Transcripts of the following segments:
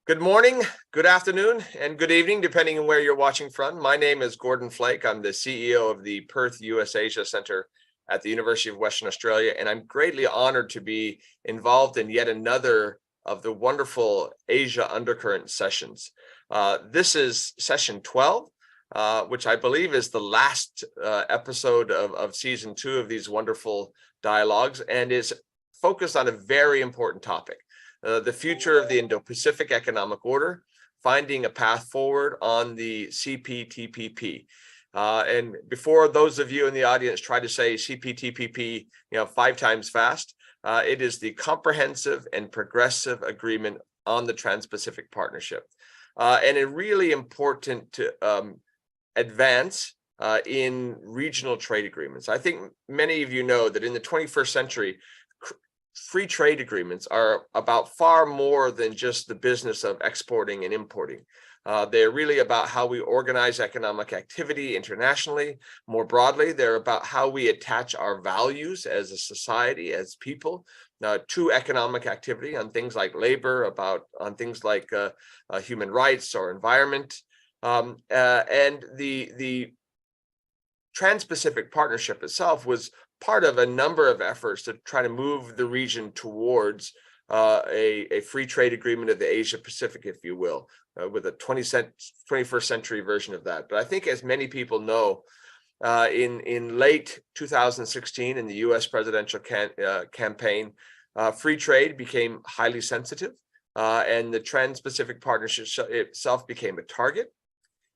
Good morning, good afternoon, and good evening, depending on where you're watching from. My name is Gordon Flake. I'm the CEO of the Perth US Asia Center at the University of Western Australia, and I'm greatly honored to be involved in yet another of the wonderful Asia Undercurrent sessions. This is session 12, which I believe is the last episode of season 2 of these wonderful dialogues, and is focused on a very important topic. The future of the Indo-Pacific economic order, finding a path forward on the CPTPP. And before those of you in the audience try to say CPTPP, 5 times fast, it is the Comprehensive and Progressive Agreement on the Trans-Pacific Partnership, and a really important to advance in regional trade agreements. I think many of you know that in the 21st century, free trade agreements are about far more than just the business of exporting and importing. They're really about how we organize economic activity internationally. More broadly, they're about how we attach our values as a society, as people, to economic activity on things like labor, on things like human rights or environment. And the Trans-Pacific Partnership itself was part of a number of efforts to try to move the region towards a free trade agreement of the Asia Pacific, if you will, with a 21st century version of that. But I think, as many people know, in late 2016, in the US presidential campaign, free trade became highly sensitive, and the Trans-Pacific Partnership itself became a target.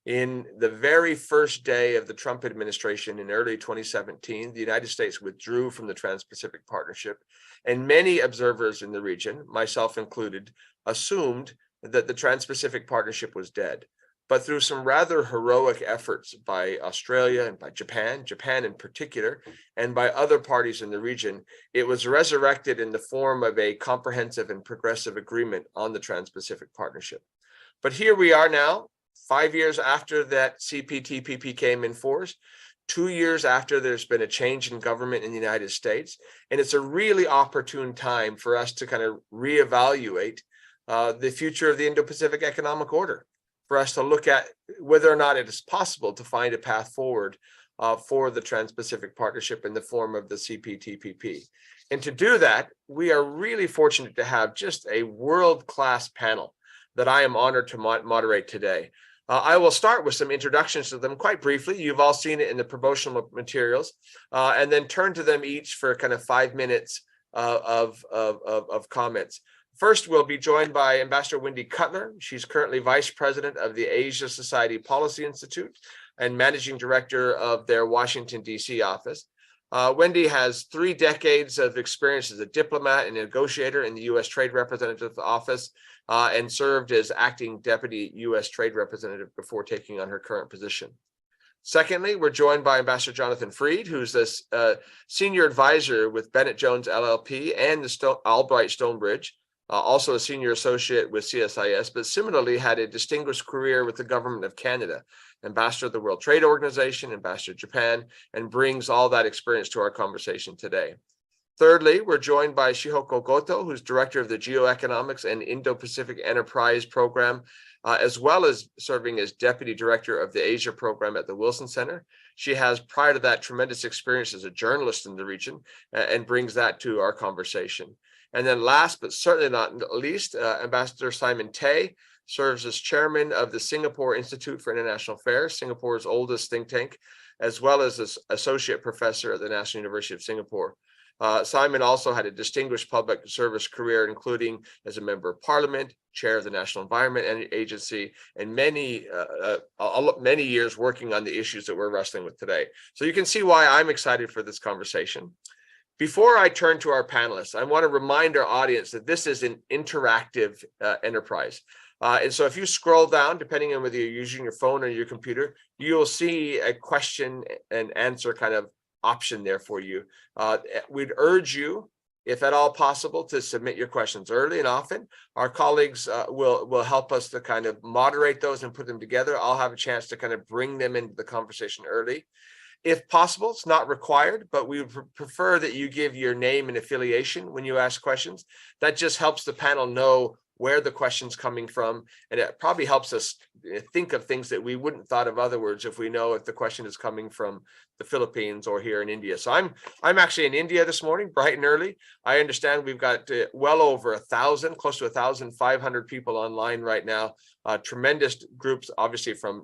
In the very first day of the Trump administration in early 2017, the United States withdrew from the Trans-Pacific Partnership, and many observers in the region, myself included, assumed that the Trans-Pacific Partnership was dead. But through some rather heroic efforts by Australia and by Japan in particular, and by other parties in the region, it was resurrected in the form of a comprehensive and progressive agreement on the Trans-Pacific Partnership. But here we are now, 5 years after that CPTPP came in force, 2 years after there's been a change in government in the United States, and it's a really opportune time for us to kind of reevaluate the future of the Indo-Pacific economic order, for us to look at whether or not it is possible to find a path forward for the Trans-Pacific Partnership in the form of the CPTPP. And to do that, we are really fortunate to have just a world-class panel that I am honored to moderate today. I will start with some introductions to them quite briefly. You've all seen it in the promotional materials, and then turn to them each for kind of 5 minutes of comments. First, we'll be joined by Ambassador Wendy Cutler. She's currently Vice President of the Asia Society Policy Institute and Managing Director of their Washington, D.C. office. Wendy has 3 decades of experience as a diplomat and negotiator in the U.S. Trade Representative Office, and served as acting deputy U.S. Trade Representative before taking on her current position. Secondly, we're joined by Ambassador Jonathan Freed, who's this senior advisor with Bennett Jones LLP and the Albright Stonebridge, also a senior associate with CSIS, but similarly had a distinguished career with the Government of Canada, Ambassador of the World Trade Organization, Ambassador to Japan, and brings all that experience to our conversation today. Thirdly, we're joined by Shihoko Goto, who's Director of the Geoeconomics and Indo-Pacific Enterprise Program, as well as serving as Deputy Director of the Asia Program at the Wilson Center. She has, prior to that, tremendous experience as a journalist in the region, and brings that to our conversation. And then last, but certainly not least, Ambassador Simon Tay serves as chairman of the Singapore Institute for International Affairs, Singapore's oldest think tank, as well as associate professor at the National University of Singapore. Simon also had a distinguished public service career, including as a member of parliament, chair of the National Environment Agency, and many years working on the issues that we're wrestling with today. So you can see why I'm excited for this conversation. Before I turn to our panelists, I want to remind our audience that this is an interactive enterprise. And so if you scroll down, depending on whether you're using your phone or your computer, you'll see a question and answer kind of option there for you. We'd urge you, if at all possible, to submit your questions early and often. Our colleagues will help us to kind of moderate those and put them together. I'll have a chance to kind of bring them into the conversation early. If possible, it's not required, but we would prefer that you give your name and affiliation when you ask questions. That just helps the panel know where the question's coming from, and it probably helps us think of things that we wouldn't thought of otherwise if we know if the question is coming from the Philippines or here in India. So I'm actually in India this morning, bright and early. I understand we've got well over 1,000, close to 1,500 people online right now. Tremendous groups, obviously from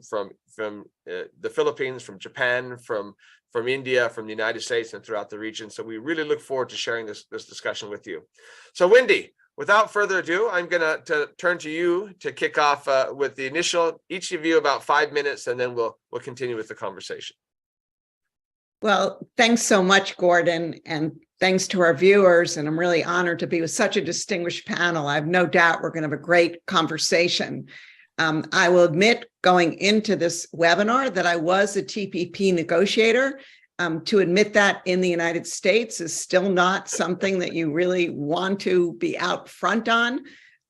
the Philippines, from Japan, from India, from the United States, and throughout the region. So we really look forward to sharing this discussion with you. So Wendy, without further ado, I'm going to turn to you to kick off with the initial, each of you about 5 minutes, and then we'll continue with the conversation. Well, thanks so much, Gordon, and thanks to our viewers. And I'm really honored to be with such a distinguished panel. I have no doubt we're going to have a great conversation. I will admit going into this webinar that I was a TPP negotiator. To admit that in the United States is still not something that you really want to be out front on.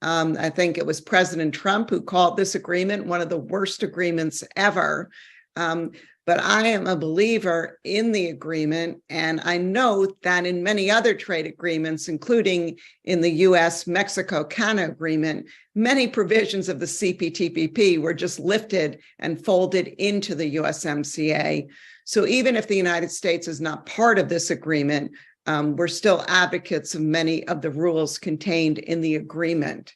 I think it was President Trump who called this agreement one of the worst agreements ever. But I am a believer in the agreement, and I know that in many other trade agreements, including in the US-Mexico-Canada agreement, many provisions of the CPTPP were just lifted and folded into the USMCA. So even if the United States is not part of this agreement, we're still advocates of many of the rules contained in the agreement.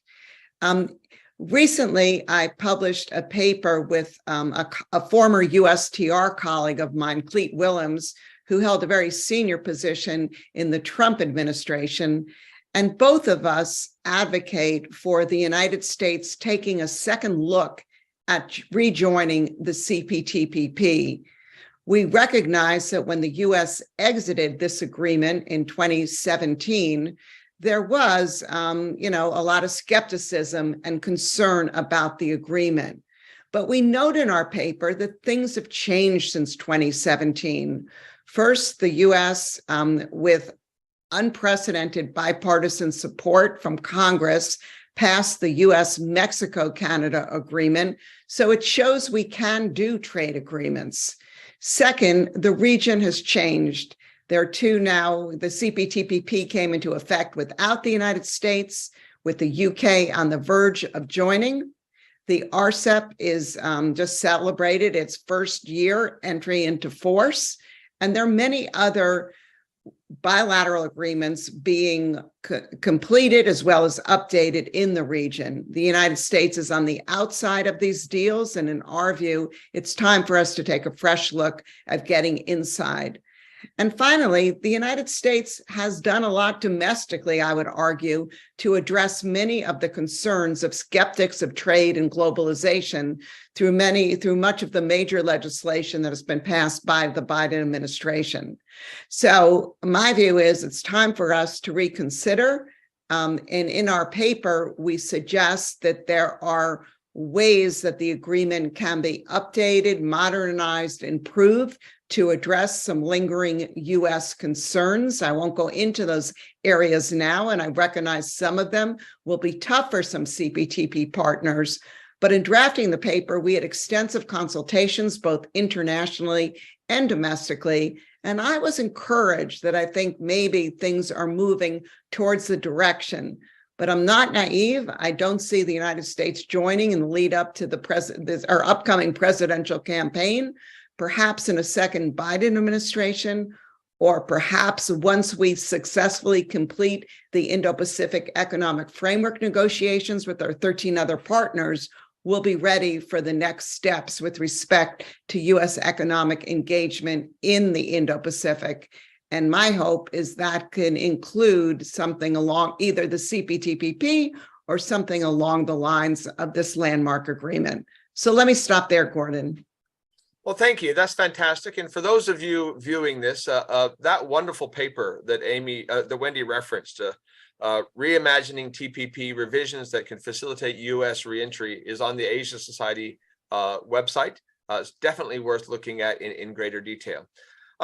Recently, I published a paper with a former USTR colleague of mine, Clete Willems, who held a very senior position in the Trump administration. And both of us advocate for the United States taking a second look at rejoining the CPTPP. We recognize that when the U.S. exited this agreement in 2017, there was, a lot of skepticism and concern about the agreement. But we note in our paper that things have changed since 2017. First, the U.S., with unprecedented bipartisan support from Congress, passed the U.S.-Mexico-Canada agreement. So it shows we can do trade agreements. Second, the region has changed. There are two now. The CPTPP came into effect without the United States, with the UK on the verge of joining. The RCEP is just celebrated its first year entry into force. And there are many other bilateral agreements being completed as well as updated in the region. The United States is on the outside of these deals. And in our view, it's time for us to take a fresh look at getting inside. And finally, the United States has done a lot domestically, I would argue, to address many of the concerns of skeptics of trade and globalization through much of the major legislation that has been passed by the Biden administration. So my view is it's time for us to reconsider. And in our paper, we suggest that there are ways that the agreement can be updated, modernized, improved to address some lingering U.S. concerns. I won't go into those areas now, and I recognize some of them will be tough for some CPTP partners. But in drafting the paper, we had extensive consultations, both internationally and domestically, and I was encouraged that I think maybe things are moving towards the direction. But I'm not naive. I don't see the United States joining in the lead up to our upcoming presidential campaign, perhaps in a second Biden administration, or perhaps once we successfully complete the Indo-Pacific Economic Framework negotiations with our 13 other partners, we'll be ready for the next steps with respect to U.S. economic engagement in the Indo-Pacific. And my hope is that can include something along either the CPTPP or something along the lines of this landmark agreement. So let me stop there, Gordon. Well, thank you. That's fantastic. And for those of you viewing this, that wonderful paper that Wendy referenced, Reimagining TPP Revisions That Can Facilitate U.S. Reentry, is on the Asia Society website. It's definitely worth looking at in greater detail.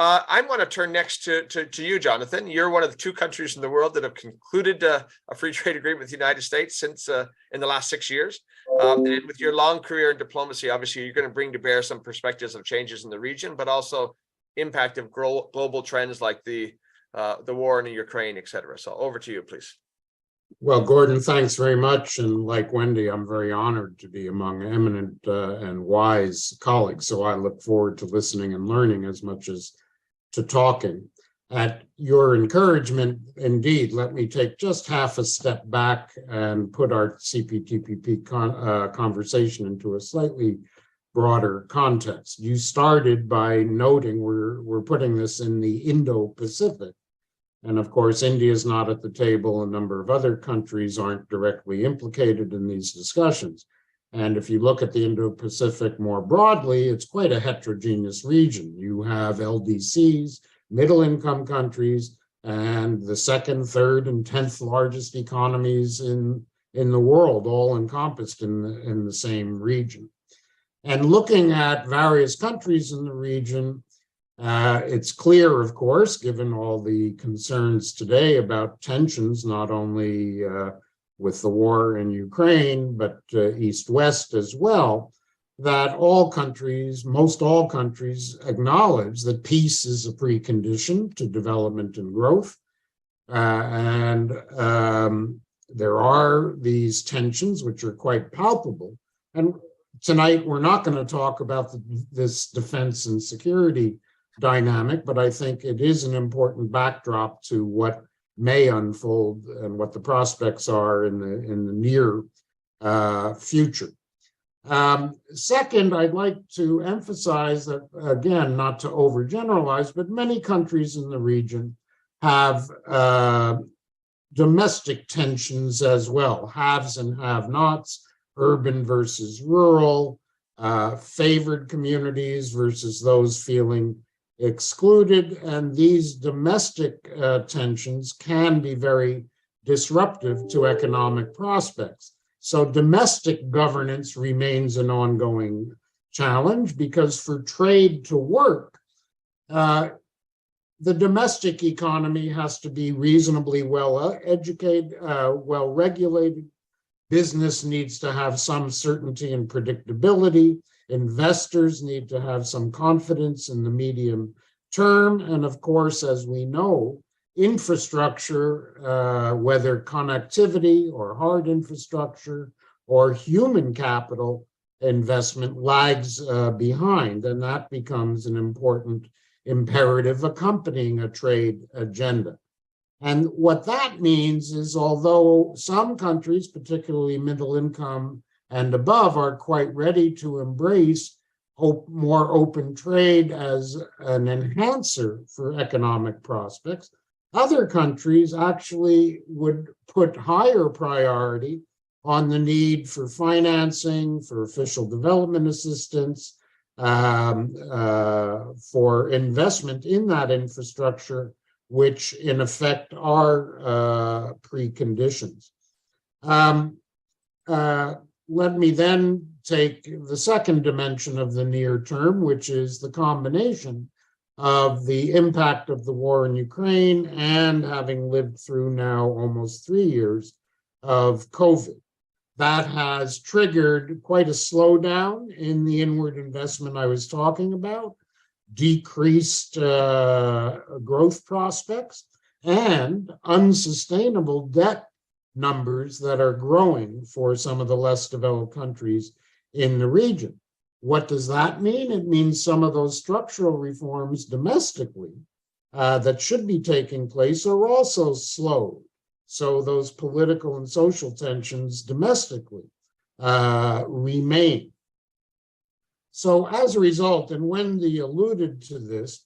I want to turn next to you, Jonathan. You're one of the 2 countries in the world that have concluded a free trade agreement with the United States since in the last 6 years. And with your long career in diplomacy, obviously, you're going to bring to bear some perspectives of changes in the region, but also impact of global trends like the war in Ukraine, et cetera. So over to you, please. Well, Gordon, thanks very much. And like Wendy, I'm very honored to be among eminent and wise colleagues. So I look forward to listening and learning as much as to talking. At your encouragement, indeed, let me take just half a step back and put our CPTPP conversation into a slightly broader context. You started by noting we're putting this in the Indo-Pacific. And of course, India is not at the table. A number of other countries aren't directly implicated in these discussions. And if you look at the Indo-Pacific more broadly, it's quite a heterogeneous region. You have LDCs, middle-income countries, and the second, third, and 10th largest economies in the world, all encompassed in the same region. And looking at various countries in the region, it's clear, of course, given all the concerns today about tensions, not only with the war in Ukraine, but East-West as well, that all countries, most all countries, acknowledge that peace is a precondition to development and growth. And there are these tensions, which are quite palpable. And tonight, we're not going to talk about this defense and security dynamic, but I think it is an important backdrop to what may unfold and what the prospects are in the near future. Second, I'd like to emphasize that, again, not to overgeneralize, but many countries in the region have domestic tensions as well, haves and have-nots, urban versus rural, favored communities versus those feeling excluded. And these domestic tensions can be very disruptive to economic prospects. So domestic governance remains an ongoing challenge because for trade to work, the domestic economy has to be reasonably well educated, well regulated. Business needs to have some certainty and predictability. Investors need to have some confidence in the medium term. And of course, as we know, infrastructure, whether connectivity or hard infrastructure or human capital investment, lags behind. And that becomes an important imperative accompanying a trade agenda. And what that means is, although some countries, particularly middle income and above, are quite ready to embrace more open trade as an enhancer for economic prospects, other countries actually would put higher priority on the need for financing, for official development assistance, for investment in that infrastructure, which in effect are preconditions. Let me then take the second dimension of the near term, which is the combination of the impact of the war in Ukraine and having lived through now almost 3 years of COVID. That has triggered quite a slowdown in the inward investment I was talking about, decreased growth prospects, and unsustainable debt numbers that are growing for some of the less developed countries in the region. What does that mean? It means some of those structural reforms domestically that should be taking place are also slowed. So those political and social tensions domestically remain. So as a result, and Wendy alluded to this,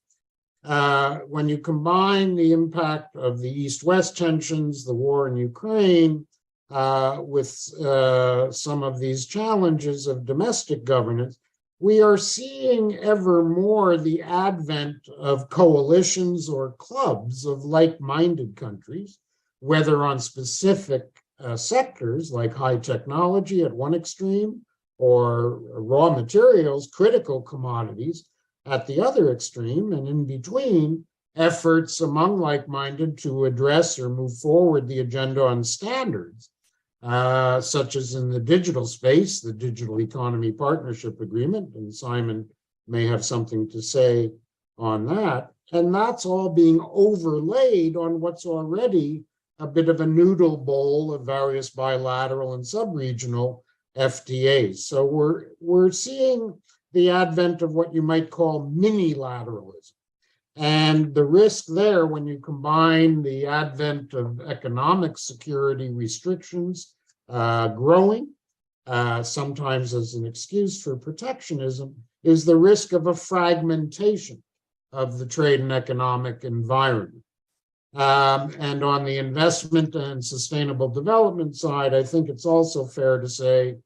when you combine the impact of the East-West tensions, the war in Ukraine, with some of these challenges of domestic governance, we are seeing ever more the advent of coalitions or clubs of like-minded countries, whether on specific sectors like high technology at one extreme, or raw materials, critical commodities, at the other extreme, and in between, efforts among like-minded to address or move forward the agenda on standards, such as in the digital space, the Digital Economy Partnership Agreement, and Simon may have something to say on that. And that's all being overlaid on what's already a bit of a noodle bowl of various bilateral and sub-regional FTAs. So we're seeing the advent of what you might call mini-lateralism. And the risk there, when you combine the advent of economic security restrictions growing, sometimes as an excuse for protectionism, is the risk of a fragmentation of the trade and economic environment. And on the investment and sustainable development side, I think it's also fair to say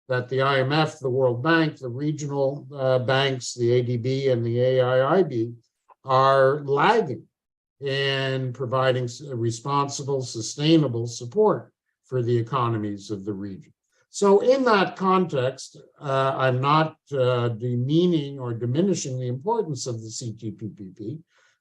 that the IMF, the World Bank, the regional banks, the ADB and the AIIB are lagging in providing responsible, sustainable support for the economies of the region. So in that context, I'm not demeaning or diminishing the importance of the CPTPP,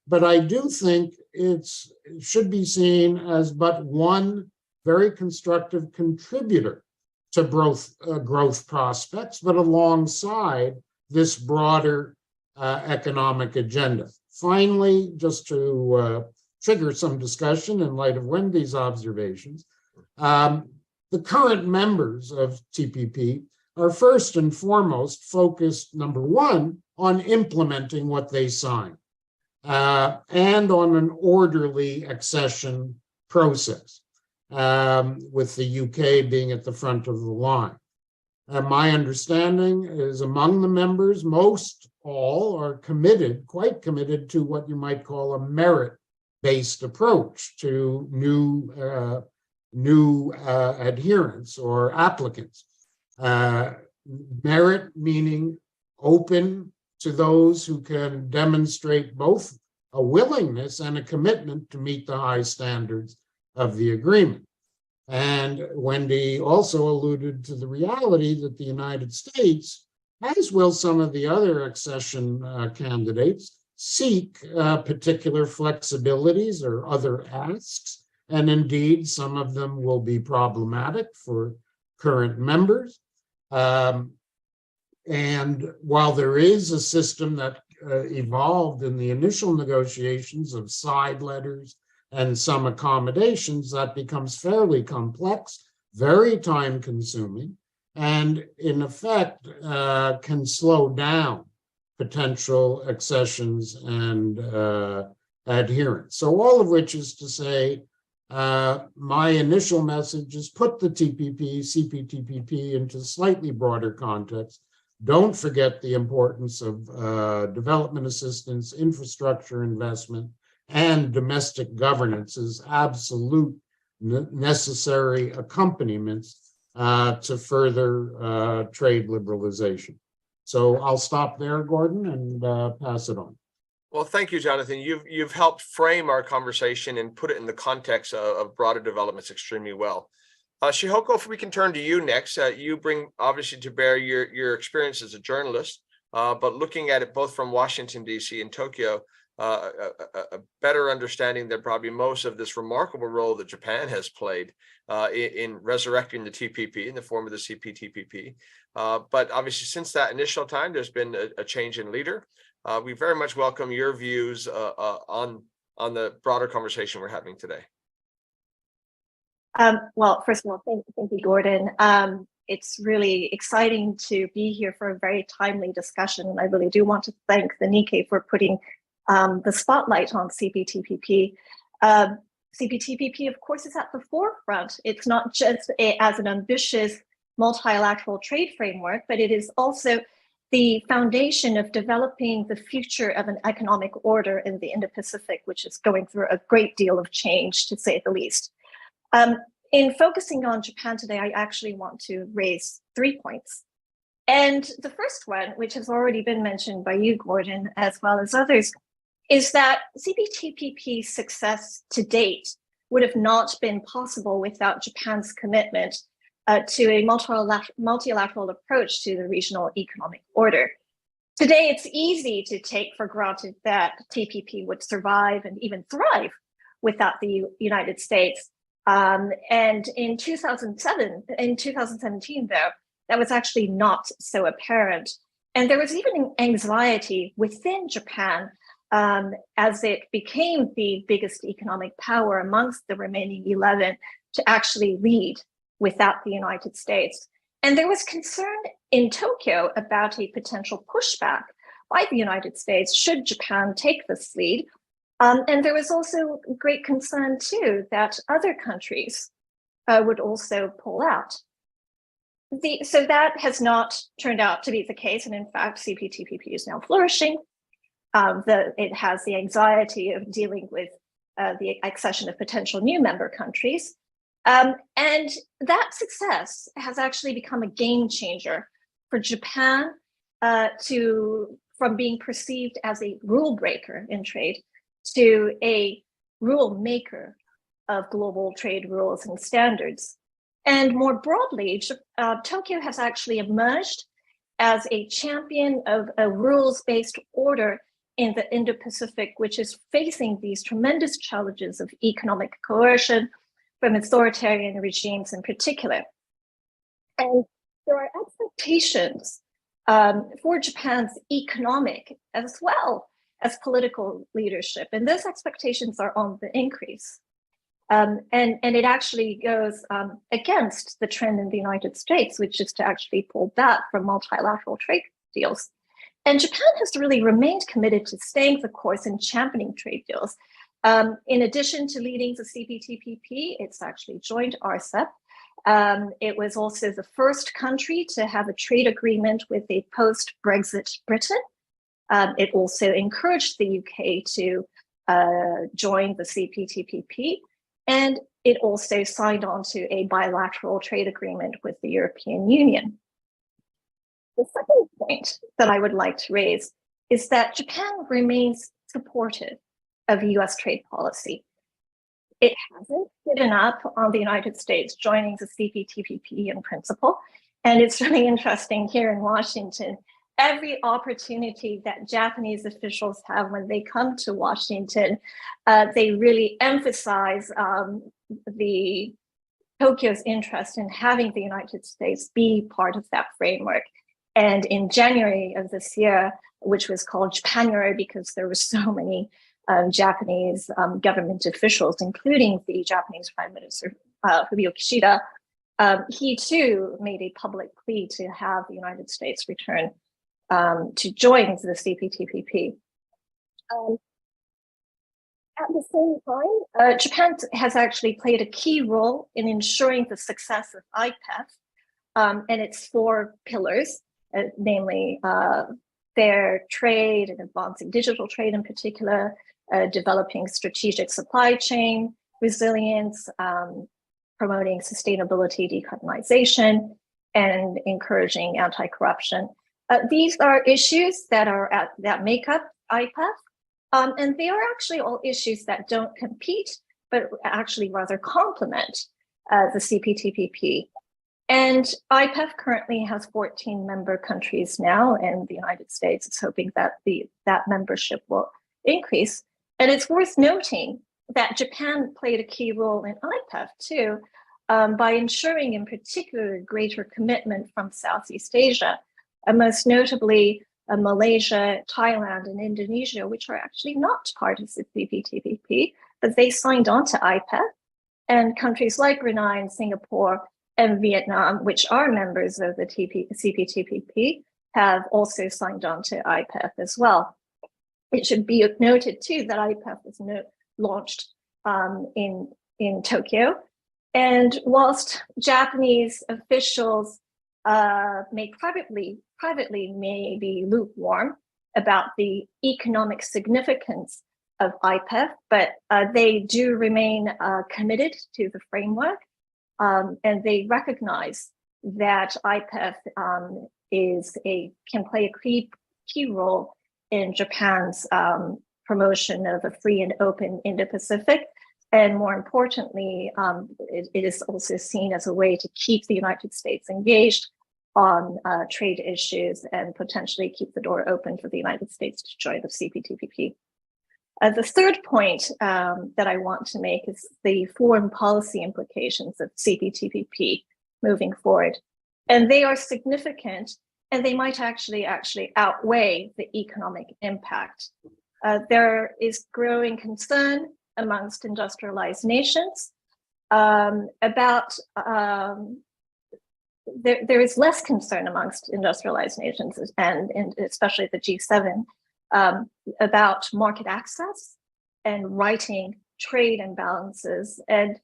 but I do think it should be seen as but one very constructive contributor to growth prospects, but alongside this broader economic agenda. Finally, just to trigger some discussion in light of Wendy's observations, the current members of TPP are first and foremost focused, number one, on implementing what they sign and on an orderly accession process, with the UK being at the front of the line. My understanding is among the members, most all are committed, quite committed to what you might call a merit-based approach to new adherents or applicants. Merit meaning open to those who can demonstrate both a willingness and a commitment to meet the high standards of the agreement. And Wendy also alluded to the reality that the United States, as will some of the other accession candidates, seek particular flexibilities or other asks. And indeed, some of them will be problematic for current members. And while there is a system that evolved in the initial negotiations of side letters and some accommodations, that becomes fairly complex, very time consuming, and in effect can slow down potential accessions and adherence. So all of which is to say, my initial message is put the CPTPP into slightly broader context. Don't forget the importance of development assistance, infrastructure investment, and domestic governance as absolute necessary accompaniments to further trade liberalization. So I'll stop there, Gordon, and pass it on. Well, thank you, Jonathan. You've helped frame our conversation and put it in the context of broader developments extremely well. Shihoko, if we can turn to you next, you bring obviously to bear your experience as a journalist, but looking at it both from Washington, D.C. and Tokyo, a better understanding than probably most of this remarkable role that Japan has played in resurrecting the TPP in the form of the CPTPP. But obviously, since that initial time, there's been a change in leader. We very much welcome your views on the broader conversation we're having today. Well, first of all, thank you, Gordon. It's really exciting to be here for a very timely discussion. And I really do want to thank the Nikkei for putting the spotlight on CPTPP. CPTPP, of course, is at the forefront. It's not just as an ambitious multilateral trade framework, but it is also the foundation of developing the future of an economic order in the Indo-Pacific, which is going through a great deal of change, to say the least. In focusing on Japan today, I actually want to raise 3 points. And the first one, which has already been mentioned by you, Gordon, as well as others, is that CPTPP's success to date would have not been possible without Japan's commitment to a multilateral approach to the regional economic order. Today, it's easy to take for granted that TPP would survive and even thrive without the United States. And in 2017, though, that was actually not so apparent. And there was even anxiety within Japan as it became the biggest economic power amongst the remaining 11 to actually lead without the United States. And there was concern in Tokyo about a potential pushback by the United States should Japan take this lead. And there was also great concern too that other countries would also pull out. So that has not turned out to be the case. And in fact, CPTPP is now flourishing. It has the anxiety of dealing with the accession of potential new member countries. And that success has actually become a game changer for Japan from being perceived as a rule breaker in trade to a rule maker of global trade rules and standards. And more broadly, Tokyo has actually emerged as a champion of a rules-based order in the Indo-Pacific, which is facing these tremendous challenges of economic coercion from authoritarian regimes in particular. And there are expectations for Japan's economic as well as political leadership. And those expectations are on the increase. And it actually goes against the trend in the United States, which is to actually pull back from multilateral trade deals. And Japan has really remained committed to staying the course in championing trade deals. In addition to leading the CPTPP, it's actually joined RCEP. It was also the first country to have a trade agreement with a post-Brexit Britain. It also encouraged the UK to join the CPTPP. And it also signed on to a bilateral trade agreement with the European Union. The second point that I would like to raise is that Japan remains supportive of US trade policy. It hasn't given up on the United States joining the CPTPP in principle. And it's really interesting here in Washington, every opportunity that Japanese officials have when they come to Washington, they really emphasize the Tokyo's interest in having the United States be part of that framework. And in January of this year, which was called Japanuary because there were so many Japanese government officials, including the Japanese Prime Minister Fumio Kishida, he too made a public plea to have the United States return to join the CPTPP. At the same time, Japan has actually played a key role in ensuring the success of IPEF and its 4 pillars, namely fair trade and advancing digital trade in particular, developing strategic supply chain resilience, promoting sustainability, decarbonization, and encouraging anti-corruption. These are issues that make up IPEF, and they are actually all issues that don't compete, but actually rather complement the CPTPP. And IPEF currently has 14 member countries now, and the United States is hoping that that membership will increase. And it's worth noting that Japan played a key role in IPEF too, by ensuring in particular greater commitment from Southeast Asia, most notably Malaysia, Thailand, and Indonesia, which are actually not part of the CPTPP, but they signed on to IPEF. And countries like Brunei and Singapore and Vietnam, which are members of the CPTPP, have also signed on to IPEF as well. It should be noted too that IPEF was launched in Tokyo. And whilst Japanese officials may privately may be lukewarm about the economic significance of IPEF, but they do remain committed to the framework. And they recognize that IPEF can play a key role in Japan's promotion of a free and open Indo-Pacific. And more importantly, it is also seen as a way to keep the United States engaged on trade issues and potentially keep the door open for the United States to join the CPTPP. The third point that I want to make is the foreign policy implications of CPTPP moving forward. And they are significant, and they might actually outweigh the economic impact. There is growing concern amongst industrialized nations there is less concern amongst industrialized nations and especially the G7 about market access and righting trade imbalances. And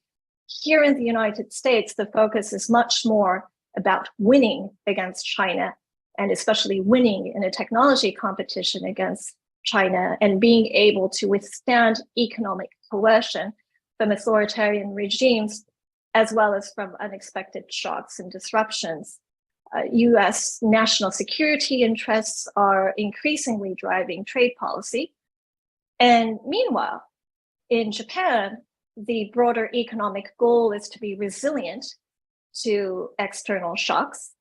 here in the United States, the focus is much more about winning against China, and especially winning in a technology competition against China and being able to withstand economic coercion from authoritarian regimes, as well as from unexpected shocks and disruptions. US national security interests are increasingly driving trade policy. And meanwhile, in Japan, the broader economic goal is to be resilient to external shocks.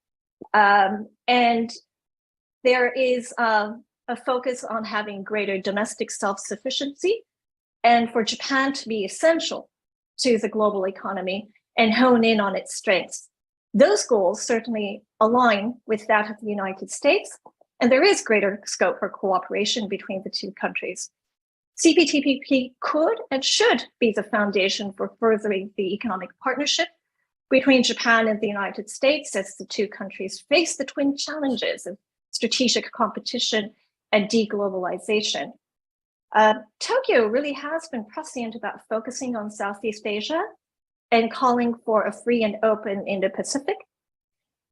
And there is a focus on having greater domestic self-sufficiency, and for Japan to be essential to the global economy and hone in on its strengths. Those goals certainly align with that of the United States, and there is greater scope for cooperation between the two countries. CPTPP could and should be the foundation for furthering the economic partnership between Japan and the United States as the two countries face the twin challenges of strategic competition and deglobalization. Tokyo really has been prescient about focusing on Southeast Asia and calling for a free and open Indo-Pacific.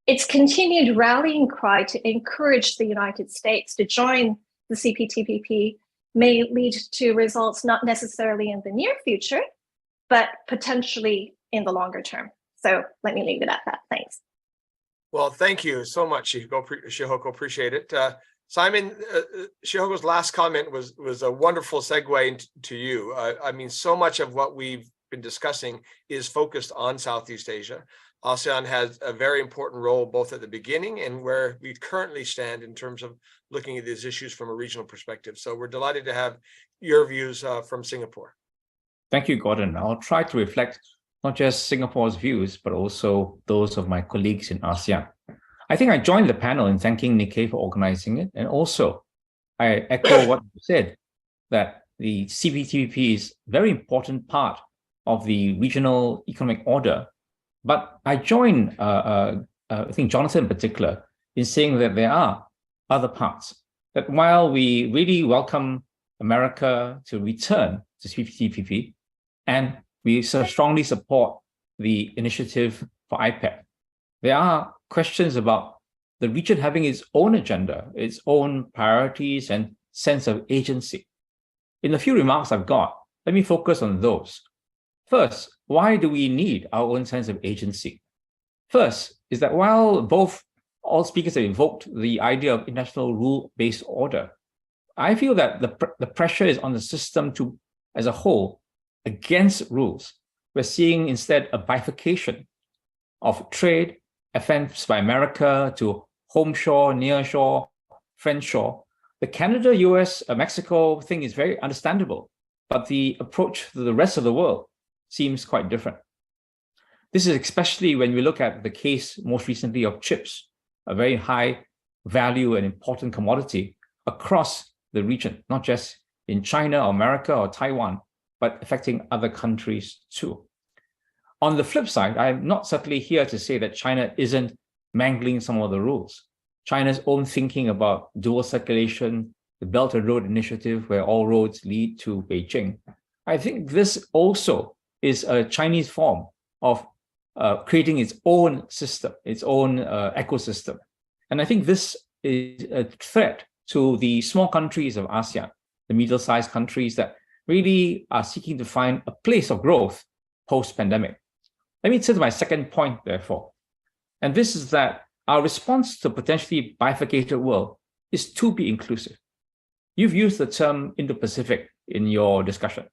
Its continued rallying cry to encourage the United States to join the CPTPP may lead to results not necessarily in the near future, but potentially in the longer term. So let me leave it at that. Thanks. Well, thank you so much, Shihoko. Appreciate it. Simon, Shihoko's last comment was a wonderful segue to you. I mean, so much of what we've been discussing is focused on Southeast Asia. ASEAN has a very important role both at the beginning and where we currently stand in terms of looking at these issues from a regional perspective. So we're delighted to have your views from Singapore. Thank you, Gordon. I'll try to reflect not just Singapore's views, but also those of my colleagues in ASEAN. I think I joined the panel in thanking Nikkei for organizing it. And also, I echo what you said, that the CPTPP is a very important part of the regional economic order. But I join, I think Jonathan in particular, in saying that there are other parts, that while we really welcome America to return to CPTPP, and we strongly support the initiative for IPEC, there are questions about the region having its own agenda, its own priorities and sense of agency. In the few remarks I've got, let me focus on those. First, why do we need our own sense of agency? First is that while all speakers have invoked the idea of international rule-based order, I feel that the pressure is on the system as a whole against rules. We're seeing instead a bifurcation of trade, offense by America to home shore, near shore, French shore. The Canada, US, Mexico thing is very understandable, but the approach to the rest of the world seems quite different. This is especially when we look at the case most recently of chips, a very high value and important commodity across the region, not just in China or America or Taiwan, but affecting other countries too. On the flip side, I'm not certainly here to say that China isn't mangling some of the rules. China's own thinking about dual circulation, the Belt and Road Initiative, where all roads lead to Beijing. I think this also is a Chinese form of creating its own system, its own ecosystem. And I think this is a threat to the small countries of ASEAN, the middle-sized countries that really are seeking to find a place of growth post-pandemic. Let me turn to my second point, therefore. And this is that our response to a potentially bifurcated world is to be inclusive. You've used the term Indo-Pacific in your discussion.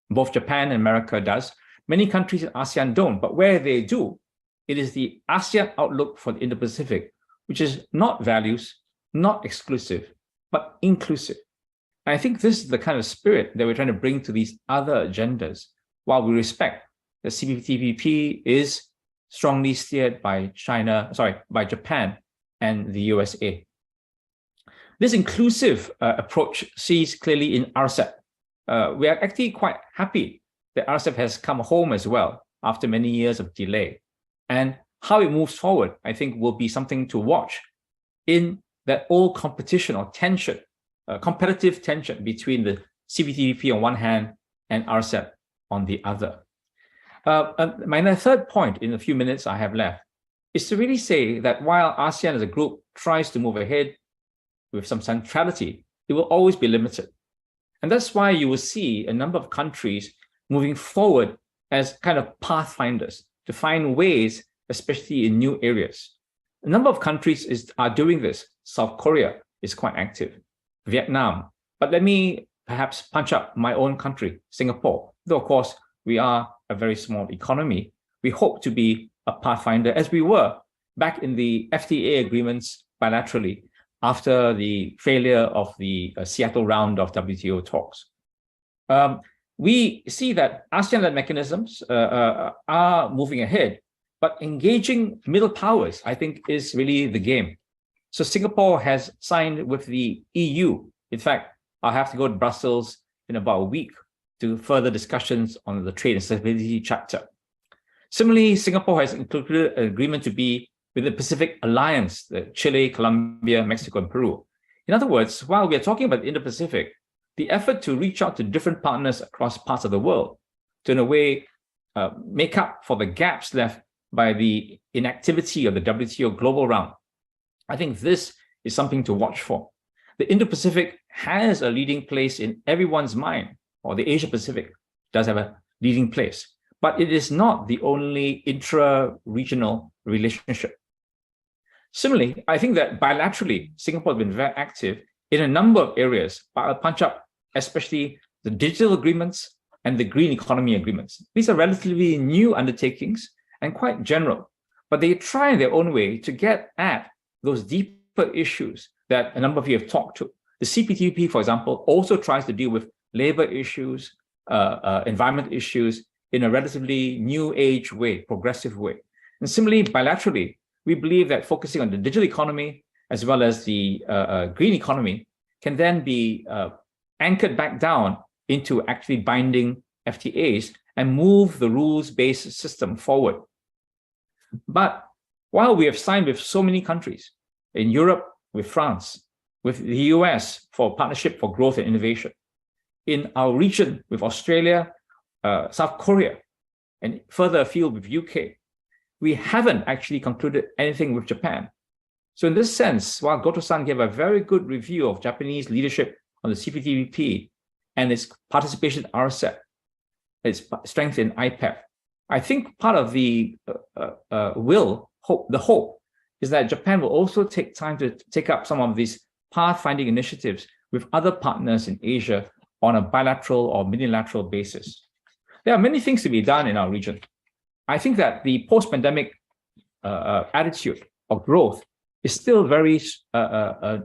Both Japan and America does. Many countries in ASEAN don't, but where they do, it is the ASEAN outlook for the Indo-Pacific, which is not values, not exclusive, but inclusive. And I think this is the kind of spirit that we're trying to bring to these other agendas, while we respect that CPTPP is strongly steered by Japan and the USA. This inclusive approach sees clearly in RCEP. We are actually quite happy that RCEP has come home as well after many years of delay. And how it moves forward, I think, will be something to watch in that old competition or tension, competitive tension between the CPTPP on one hand and RCEP on the other. My third point in the few minutes I have left is to really say that while ASEAN as a group tries to move ahead with some centrality, it will always be limited. And that's why you will see a number of countries moving forward as kind of pathfinders to find ways, especially in new areas. A number of countries are doing this. South Korea is quite active, Vietnam. But let me perhaps punch up my own country, Singapore. Though, of course, we are a very small economy. We hope to be a pathfinder, as we were back in the FTA agreements bilaterally after the failure of the Seattle round of WTO talks. We see that ASEAN-led mechanisms are moving ahead, but engaging middle powers, I think, is really the game. So Singapore has signed with the EU. In fact, I'll have to go to Brussels in about a week to further discussions on the trade and stability chapter. Similarly, Singapore has included an agreement to be with the Pacific Alliance, Chile, Colombia, Mexico, and Peru. In other words, while we are talking about the Indo-Pacific, the effort to reach out to different partners across parts of the world to, in a way, make up for the gaps left by the inactivity of the WTO global round, I think this is something to watch for. The Indo-Pacific has a leading place in everyone's mind, or the Asia-Pacific does have a leading place, but it is not the only intra-regional relationship. Similarly, I think that bilaterally, Singapore has been very active in a number of areas, but I'll punch up especially the digital agreements and the green economy agreements. These are relatively new undertakings and quite general, but they try in their own way to get at those deeper issues that a number of you have talked to. The CPTPP, for example, also tries to deal with labor issues, environment issues in a relatively new age way, progressive way. And similarly, bilaterally, we believe that focusing on the digital economy as well as the green economy can then be anchored back down into actually binding FTAs and move the rules-based system forward. But while we have signed with so many countries, in Europe with France, with the US for Partnership for Growth and Innovation, in our region with Australia, South Korea, and further afield with UK, we haven't actually concluded anything with Japan. So in this sense, while Goto-san gave a very good review of Japanese leadership on the CPTPP and its participation in RCEP, its strength in IPEF, I think part of the hope is that Japan will also take time to take up some of these pathfinding initiatives with other partners in Asia on a bilateral or unilateral basis. There are many things to be done in our region. I think that the post-pandemic attitude of growth is still very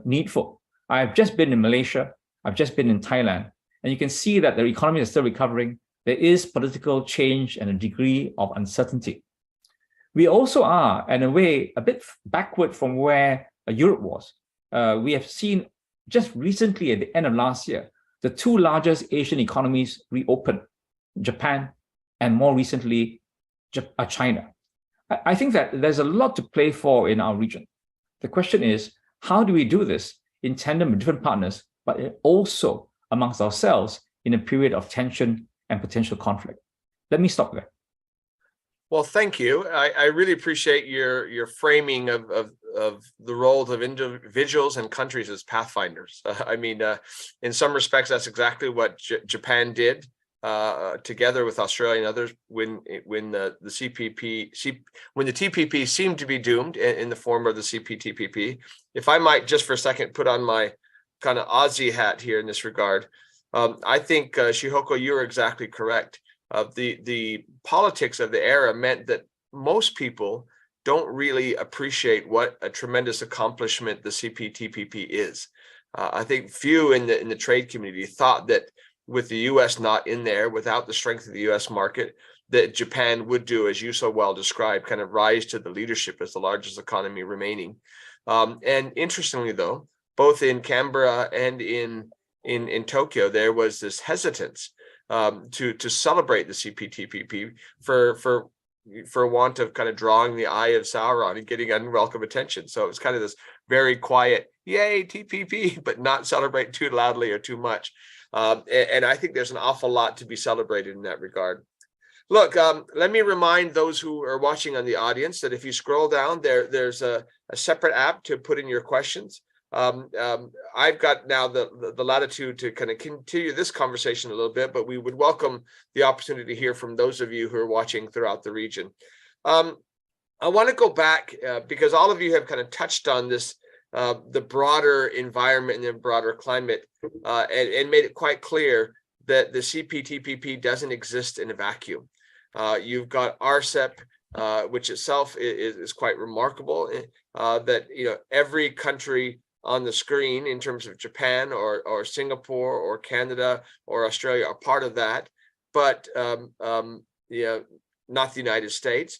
needful. I've just been in Malaysia, I've just been in Thailand, and you can see that the economy is still recovering. There is political change and a degree of uncertainty. We also are, in a way, a bit backward from where Europe was. We have seen just recently at the end of last year, the two largest Asian economies reopen, Japan and more recently, China. I think that there's a lot to play for in our region. The question is, how do we do this in tandem with different partners, but also amongst ourselves in a period of tension and potential conflict? Let me stop there. Well, thank you. I really appreciate your framing of the roles of individuals and countries as pathfinders. I mean, in some respects, that's exactly what Japan did together with Australia and others when the TPP seemed to be doomed in the form of the CPTPP. If I might just for a second put on my kind of Aussie hat here in this regard, I think Shihoko, you're exactly correct. The politics of the era meant that most people don't really appreciate what a tremendous accomplishment the CPTPP is. I think few in the trade community thought that with the US not in there, without the strength of the US market, that Japan would do, as you so well described, kind of rise to the leadership as the largest economy remaining. And interestingly, though, both in Canberra and in Tokyo, there was this hesitance to celebrate the CPTPP for want of kind of drawing the eye of Sauron and getting unwelcome attention. So it's kind of this very quiet, yay, TPP, but not celebrate too loudly or too much. And I think there's an awful lot to be celebrated in that regard. Look, let me remind those who are watching on the audience that if you scroll down, there's a separate app to put in your questions. I've got now the latitude to kind of continue this conversation a little bit, but we would welcome the opportunity to hear from those of you who are watching throughout the region. I want to go back because all of you have kind of touched on this, the broader environment and the broader climate, and made it quite clear that the CPTPP doesn't exist in a vacuum. You've got RCEP, which itself is quite remarkable, that every country on the screen in terms of Japan or Singapore or Canada or Australia are part of that, but not the United States.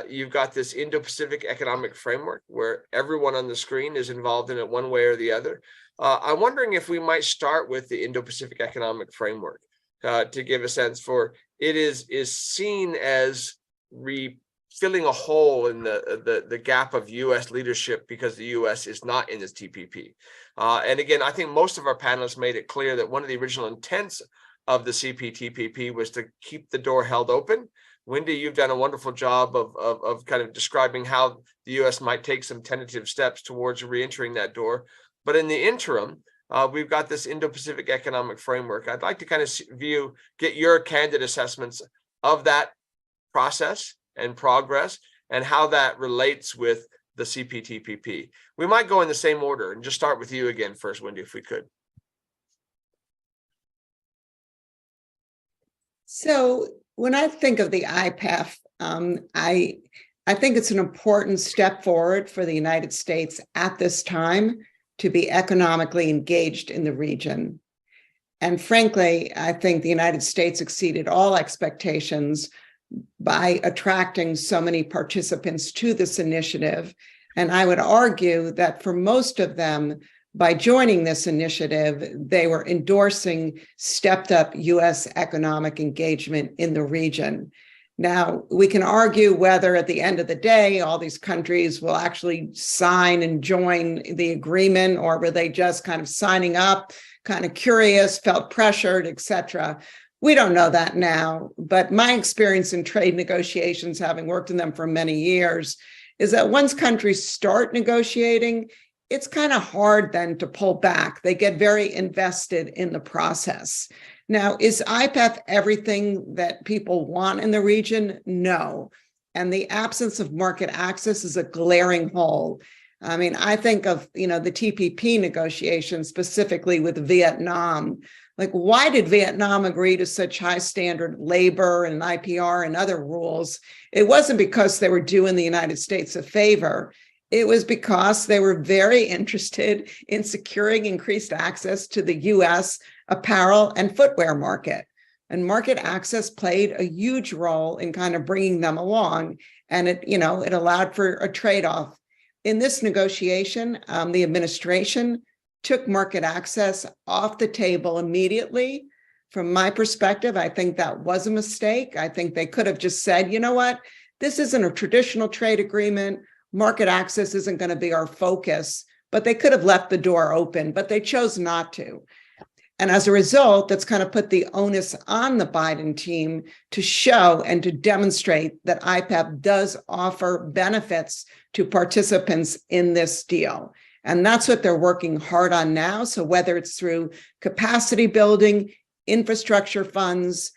You've got this Indo-Pacific economic framework where everyone on the screen is involved in it one way or the other. I'm wondering if we might start with the Indo-Pacific economic framework to give a sense for it is seen as filling a hole in the gap of U.S. leadership because the U.S. is not in this TPP. And again, I think most of our panelists made it clear that one of the original intents of the CPTPP was to keep the door held open. Wendy, you've done a wonderful job of kind of describing how the U.S. might take some tentative steps towards re-entering that door. But in the interim, we've got this Indo-Pacific economic framework. I'd like to kind of get your candid assessments of that process and progress and how that relates with the CPTPP. We might go in the same order and just start with you again first, Wendy, if we could. So when I think of the IPEF, I think it's an important step forward for the United States at this time to be economically engaged in the region. And frankly, I think the United States exceeded all expectations by attracting so many participants to this initiative. And I would argue that for most of them, by joining this initiative, they were endorsing stepped up U.S. economic engagement in the region. Now, we can argue whether at the end of the day, all these countries will actually sign and join the agreement, or were they just kind of signing up, kind of curious, felt pressured, et cetera. We don't know that now, but my experience in trade negotiations, having worked in them for many years, is that once countries start negotiating, it's kind of hard then to pull back. They get very invested in the process. Now, is IPEF everything that people want in the region? No. And the absence of market access is a glaring hole. I mean, I think of, the TPP negotiations specifically with Vietnam. Like, why did Vietnam agree to such high standard labor and IPR and other rules? It wasn't because they were doing the United States a favor. It was because they were very interested in securing increased access to the U.S. apparel and footwear market. And market access played a huge role in kind of bringing them along. And it allowed for a trade-off. In this negotiation, the administration took market access off the table immediately. From my perspective, I think that was a mistake. I think they could have just said, you know what, this isn't a traditional trade agreement. Market access isn't going to be our focus, but they could have left the door open, but they chose not to. And as a result, that's kind of put the onus on the Biden team to show and to demonstrate that IPEF does offer benefits to participants in this deal. And that's what they're working hard on now. So whether it's through capacity building, infrastructure funds,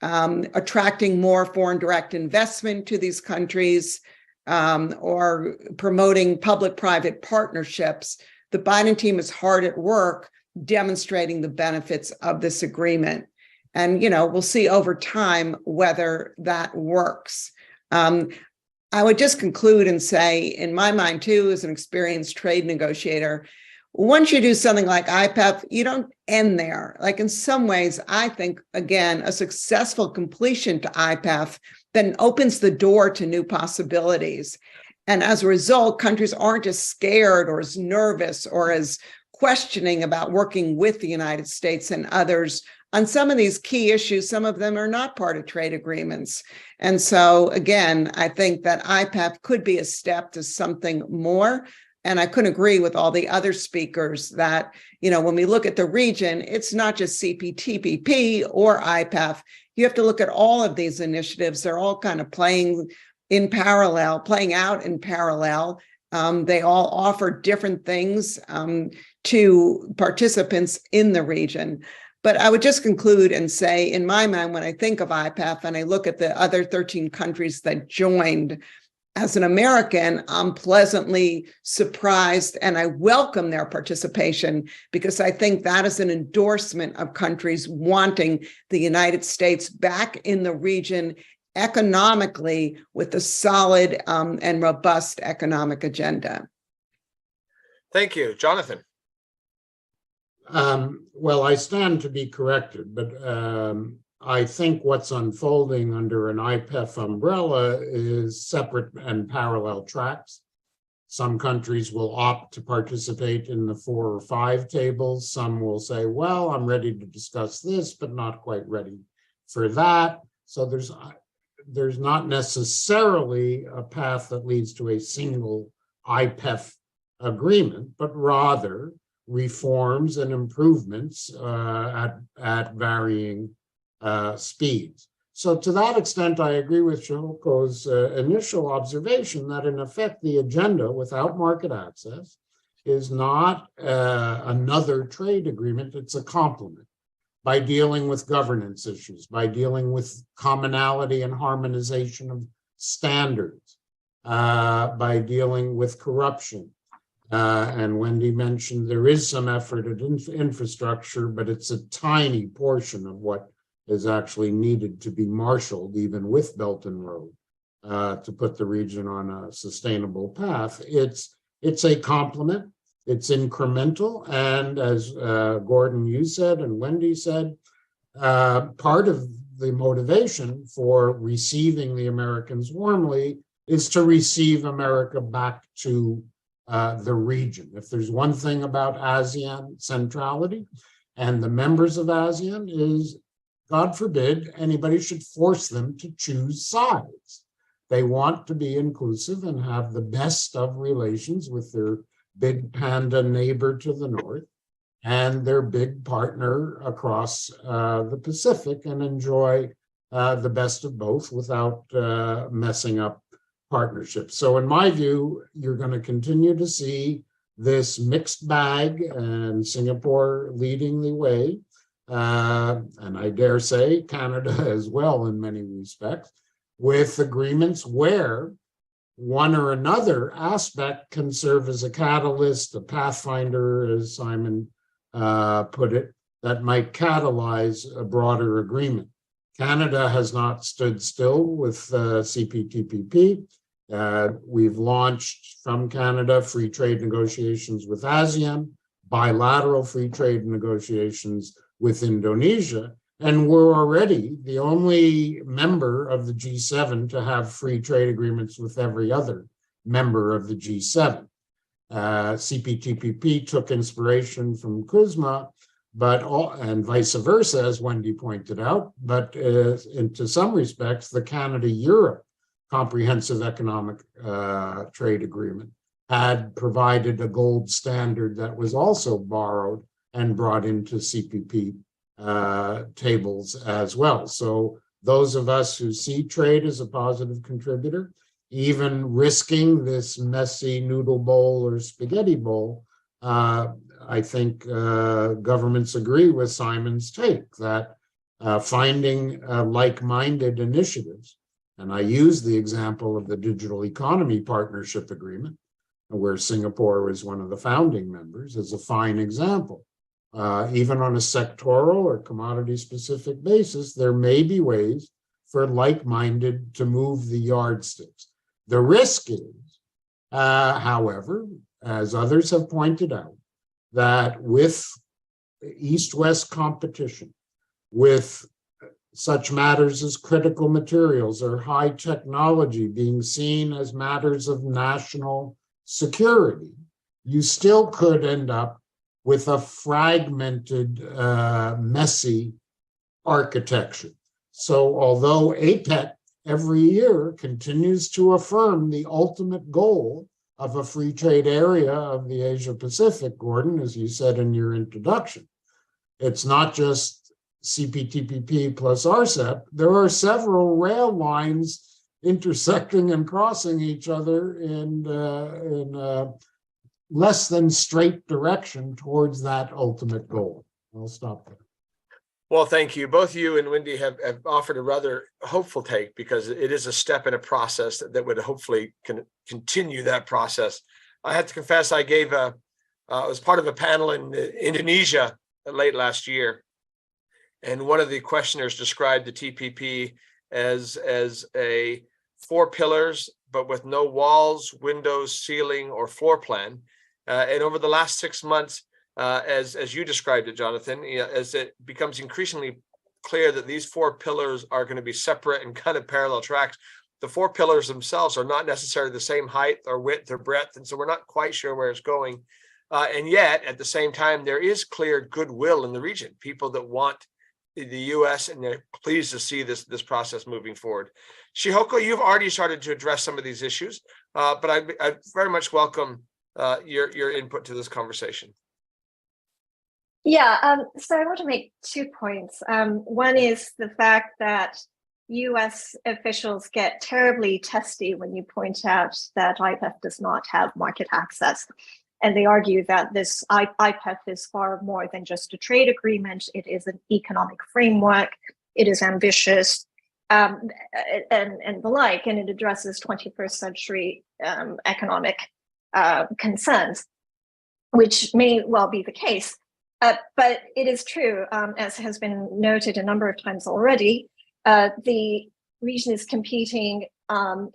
attracting more foreign direct investment to these countries, or promoting public-private partnerships, the Biden team is hard at work demonstrating the benefits of this agreement. And, we'll see over time whether that works. I would just conclude and say, in my mind, too, as an experienced trade negotiator, once you do something like IPEF, you don't end there. Like, in some ways, I think, again, a successful completion to IPEF then opens the door to new possibilities. And as a result, countries aren't as scared or as nervous or as questioning about working with the United States and others on some of these key issues. Some of them are not part of trade agreements. And so, again, I think that IPEF could be a step to something more. And I couldn't agree with all the other speakers that, when we look at the region, it's not just CPTPP or IPEF. You have to look at all of these initiatives. They're all kind of playing out in parallel. They all offer different things to participants in the region. But I would just conclude and say, in my mind, when I think of IPEF and I look at the other 13 countries that joined, as an American, I'm pleasantly surprised and I welcome their participation, because I think that is an endorsement of countries wanting the United States back in the region economically with a solid and robust economic agenda. Thank you. Jonathan. Well, I stand to be corrected, but I think what's unfolding under an IPEF umbrella is separate and parallel tracks. Some countries will opt to participate in the 4 or 5 tables. Some will say, well, I'm ready to discuss this, but not quite ready for that. So there's not necessarily a path that leads to a single IPEF agreement, but rather reforms and improvements at varying speeds. So to that extent, I agree with Shihoko's initial observation that in effect, the agenda without market access is not another trade agreement, it's a complement. By dealing with governance issues, by dealing with commonality and harmonization of standards, by dealing with corruption. And Wendy mentioned there is some effort at infrastructure, but it's a tiny portion of what is actually needed to be marshaled, even with Belt and Road, to put the region on a sustainable path. It's a complement, it's incremental, and as Gordon, you said, and Wendy said, part of the motivation for receiving the Americans warmly is to receive America back to the region. If there's one thing about ASEAN centrality and the members of ASEAN is, God forbid, anybody should force them to choose sides. They want to be inclusive and have the best of relations with their big panda neighbor to the north and their big partner across the Pacific, and enjoy the best of both without messing up partnerships. So in my view, you're going to continue to see this mixed bag, and Singapore leading the way. And I dare say Canada as well in many respects, with agreements where one or another aspect can serve as a catalyst, a pathfinder, as Simon put it, that might catalyze a broader agreement. Canada has not stood still with CPTPP. We've launched from Canada free trade negotiations with ASEAN, bilateral free trade negotiations with Indonesia, and we're already the only member of the G7 to have free trade agreements with every other member of the G7. CPTPP took inspiration from Kuzma, and vice versa, as Wendy pointed out, but to some respects, the Canada-Europe Comprehensive Economic Trade Agreement had provided a gold standard that was also borrowed and brought into CPP tables as well. So those of us who see trade as a positive contributor, even risking this messy noodle bowl or spaghetti bowl, I think governments agree with Simon's take that finding like-minded initiatives, and I use the example of the Digital Economy Partnership Agreement, where Singapore is one of the founding members, as a fine example. Even on a sectoral or commodity-specific basis, there may be ways for like-minded to move the yardsticks. The risk is, however, as others have pointed out, that with East-West competition, with such matters as critical materials or high technology being seen as matters of national security, you still could end up with a fragmented, messy architecture. So although APEC every year continues to affirm the ultimate goal of a free trade area of the Asia-Pacific, Gordon, as you said in your introduction, it's not just CPTPP plus RCEP. There are several rail lines intersecting and crossing each other in less than straight direction towards that ultimate goal. I'll stop there. Well, thank you. Both you and Wendy have offered a rather hopeful take, because it is a step in a process that would hopefully continue that process. I have to confess, I was part of a panel in Indonesia late last year, and one of the questioners described the TPP as a 4 pillars, but with no walls, windows, ceiling, or floor plan. And over the last 6 months, as you described it, Jonathan, as it becomes increasingly clear that these 4 pillars are going to be separate and kind of parallel tracks, the 4 pillars themselves are not necessarily the same height or width or breadth, and so we're not quite sure where it's going. And yet, at the same time, there is clear goodwill in the region, people that want the U.S. and they're pleased to see this process moving forward. Shihoko, you've already started to address some of these issues, but I very much welcome your input to this conversation. Yeah, so I want to make 2 points. One is the fact that US officials get terribly testy when you point out that IPEF does not have market access. And they argue that this IPEF is far more than just a trade agreement. It is an economic framework. It is ambitious and the like, and it addresses 21st century economic concerns, which may well be the case. But it is true, as has been noted a number of times already, the region is competing,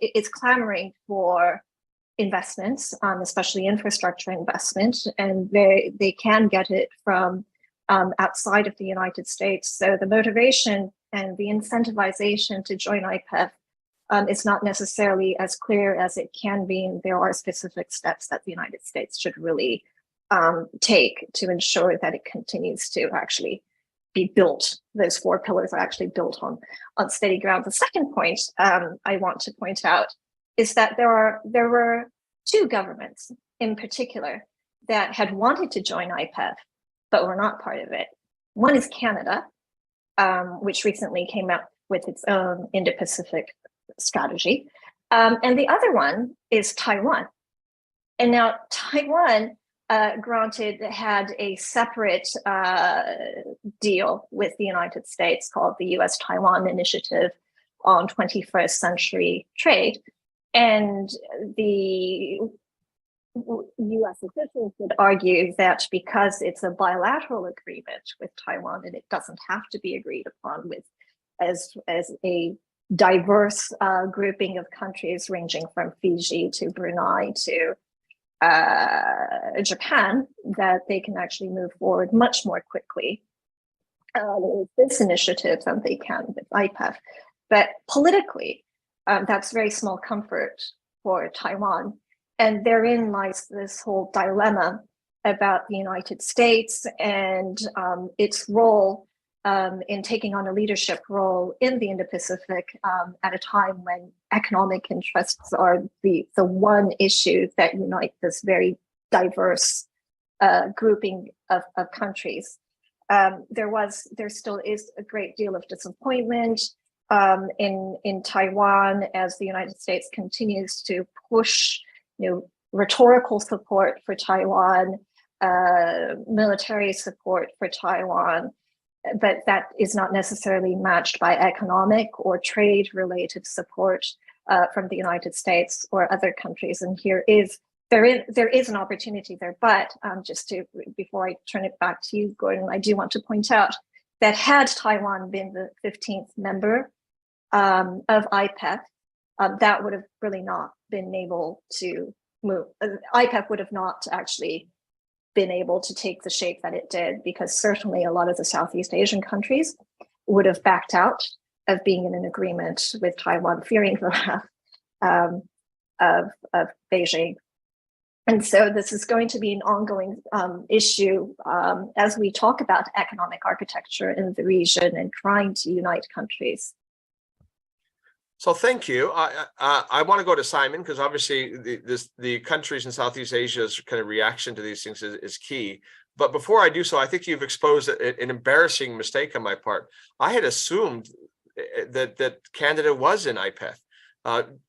it's clamoring for investments, especially infrastructure investment, and they can get it from outside of the United States. So the motivation and the incentivization to join IPEF is not necessarily as clear as it can be, and there are specific steps that the United States should really take to ensure that it continues to actually be built. Those 4 pillars are actually built on steady ground. The second point I want to point out is that there were 2 governments in particular that had wanted to join IPEF, but were not part of it. One is Canada, which recently came out with its own Indo-Pacific strategy. And the other one is Taiwan. And now Taiwan, granted, had a separate deal with the United States called the US-Taiwan Initiative on 21st Century Trade. And the US officials would argue that because it's a bilateral agreement with Taiwan and it doesn't have to be agreed upon with as a diverse grouping of countries ranging from Fiji to Brunei to Japan, that they can actually move forward much more quickly with this initiative than they can with IPEF. But politically, that's very small comfort for Taiwan. And therein lies this whole dilemma about the United States and its role in taking on a leadership role in the Indo-Pacific at a time when economic interests are the one issue that unite this very diverse grouping of countries. There still is a great deal of disappointment in Taiwan as the United States continues to push, rhetorical support for Taiwan, military support for Taiwan, but that is not necessarily matched by economic or trade-related support from the United States or other countries. And there is an opportunity there. But before I turn it back to you, Gordon, I do want to point out that had Taiwan been the 15th member of IPEF, that would have really not been able to move. IPEF would have not actually been able to take the shape that it did, because certainly a lot of the Southeast Asian countries would have backed out of being in an agreement with Taiwan, fearing the wrath of Beijing. And so this is going to be an ongoing issue as we talk about economic architecture in the region and trying to unite countries. So thank you. I want to go to Simon, because obviously the countries in Southeast Asia's kind of reaction to these things is key. But before I do so, I think you've exposed an embarrassing mistake on my part. I had assumed that Canada was in IPEF.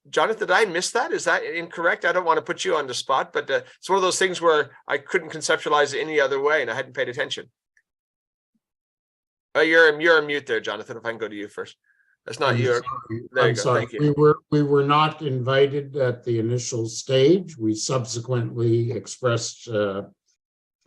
Jonathan, did I miss that? Is that incorrect? I don't want to put you on the spot, but it's one of those things where I couldn't conceptualize it any other way, and I hadn't paid attention. You're on mute there, Jonathan. If I can go to you first. That's not you. There you go. Thank you. We were not invited at the initial stage. We subsequently expressed,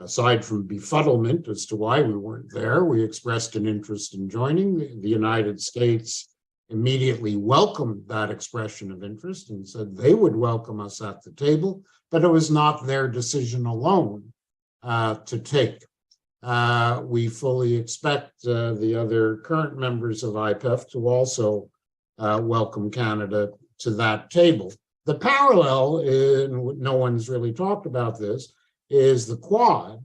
aside from befuddlement as to why we weren't there, we expressed an interest in joining. The United States immediately welcomed that expression of interest and said they would welcome us at the table, but it was not their decision alone to take. We fully expect the other current members of IPEF to also welcome Canada to that table. The parallel, no one's really talked about this, is the Quad,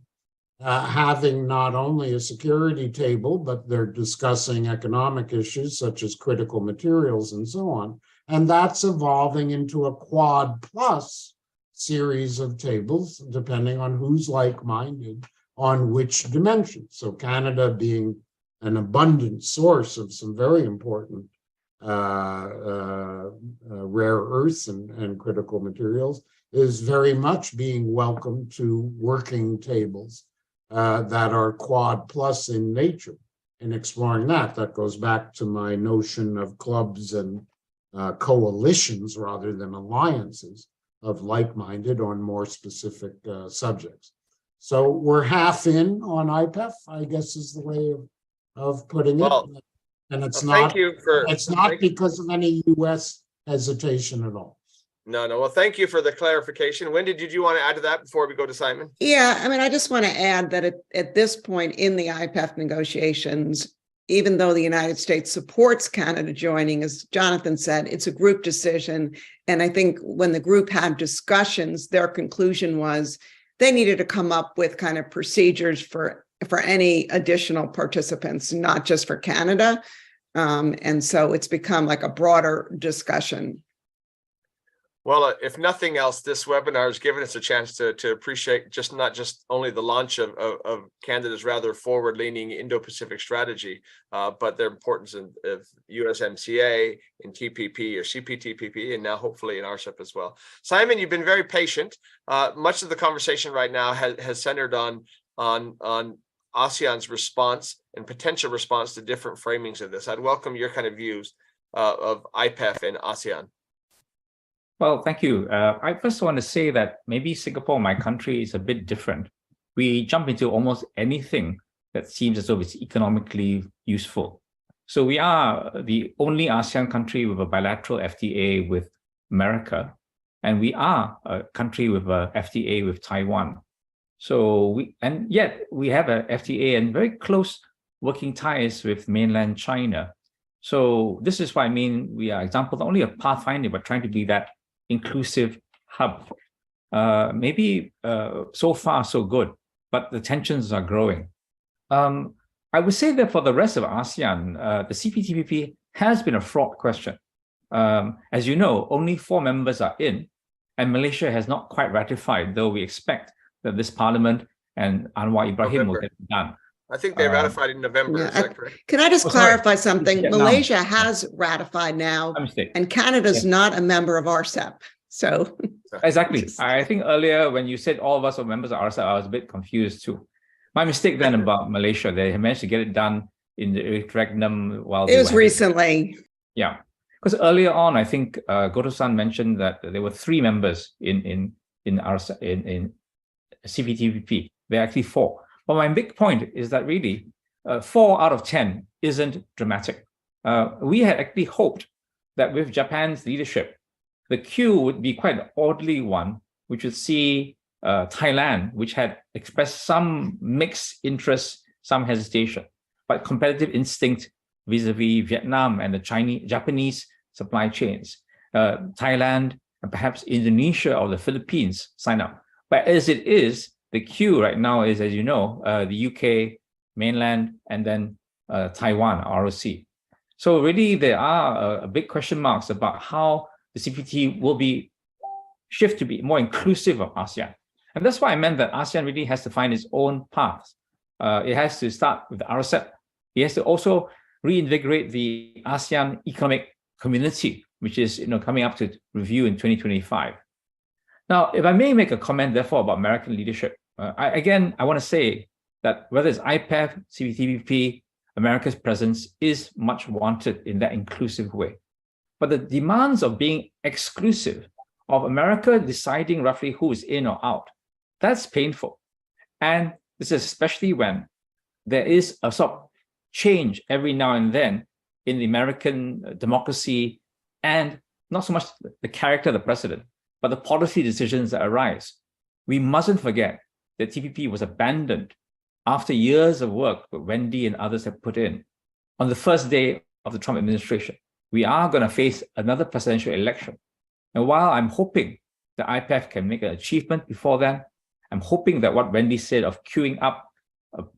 having not only a security table, but they're discussing economic issues such as critical materials and so on. And that's evolving into a Quad plus series of tables, depending on who's like-minded on which dimension. So Canada being an abundant source of some very important rare earths and critical materials is very much being welcomed to working tables that are Quad plus in nature. In exploring that, that goes back to my notion of clubs and coalitions rather than alliances of like-minded on more specific subjects. So we're half in on IPEF, I guess is the way of putting it. Well, and it's thank you for, not because of any US hesitation at all. No. Well, thank you for the clarification. Wendy, did you want to add to that before we go to Simon? Yeah, I mean, I just want to add that at this point in the IPEF negotiations, even though the United States supports Canada joining, as Jonathan said, it's a group decision. And I think when the group had discussions, their conclusion was they needed to come up with kind of procedures for any additional participants, not just for Canada. And so it's become like a broader discussion. Well, if nothing else, this webinar has given us a chance to appreciate not just only the launch of Canada's rather forward-leaning Indo-Pacific strategy, but their importance of USMCA, in TPP or CPTPP, and now hopefully in RCEP as well. Simon, you've been very patient. Much of the conversation right now has centered on ASEAN's response and potential response to different framings of this. I'd welcome your kind of views of IPEF and ASEAN. Well, thank you. I first want to say that maybe Singapore, my country, is a bit different. We jump into almost anything that seems as though it's economically useful. So we are the only ASEAN country with a bilateral FTA with America, and we are a country with a FTA with Taiwan. So yet we have a FTA and very close working ties with mainland China. So this is why I mean we are example not only a pathfinder, but trying to be that inclusive hub. Maybe so far so good, but the tensions are growing. I would say that for the rest of ASEAN, the CPTPP has been a fraught question. As you know, only 4 members are in, and Malaysia has not quite ratified, though we expect that this parliament and Anwar Ibrahim will get it done. I think they ratified in November. Yeah. Is that correct? Can I just clarify something? Malaysia has ratified now, and Canada's not a member of RCEP. So exactly. I think earlier when you said all of us are members of RCEP, I was a bit confused too. My mistake then about Malaysia, they managed to get it done in the interregnum while it was recently. Yeah, because earlier on, I think Goto-san mentioned that there were 3 members in CPTPP. There are actually 4. But my big point is that really 4 out of 10 isn't dramatic. We had actually hoped that with Japan's leadership, the queue would be quite an orderly one, which would see Thailand, which had expressed some mixed interest, some hesitation, but competitive instinct vis-a-vis Vietnam and the Japanese supply chains. Thailand and perhaps Indonesia or the Philippines sign up. But as it is, the queue right now is, as you know, the UK, mainland, and then Taiwan, ROC. So really, there are big question marks about how the CPT will shift to be more inclusive of ASEAN. And that's why I meant that ASEAN really has to find its own path. It has to start with the RCEP. It has to also reinvigorate the ASEAN Economic Community, which is coming up to review in 2025. Now, if I may make a comment, therefore, about American leadership, I want to say that whether it's IPEF, CPTPP, America's presence is much wanted in that inclusive way. But the demands of being exclusive, of America deciding roughly who is in or out, that's painful. And this is especially when there is a sort of change every now and then in the American democracy, and not so much the character of the president, but the policy decisions that arise. We mustn't forget that TPP was abandoned after years of work that Wendy and others have put in. On the first day of the Trump administration, we are going to face another presidential election. And while I'm hoping the IPEF can make an achievement before then, I'm hoping that what Wendy said of queuing up,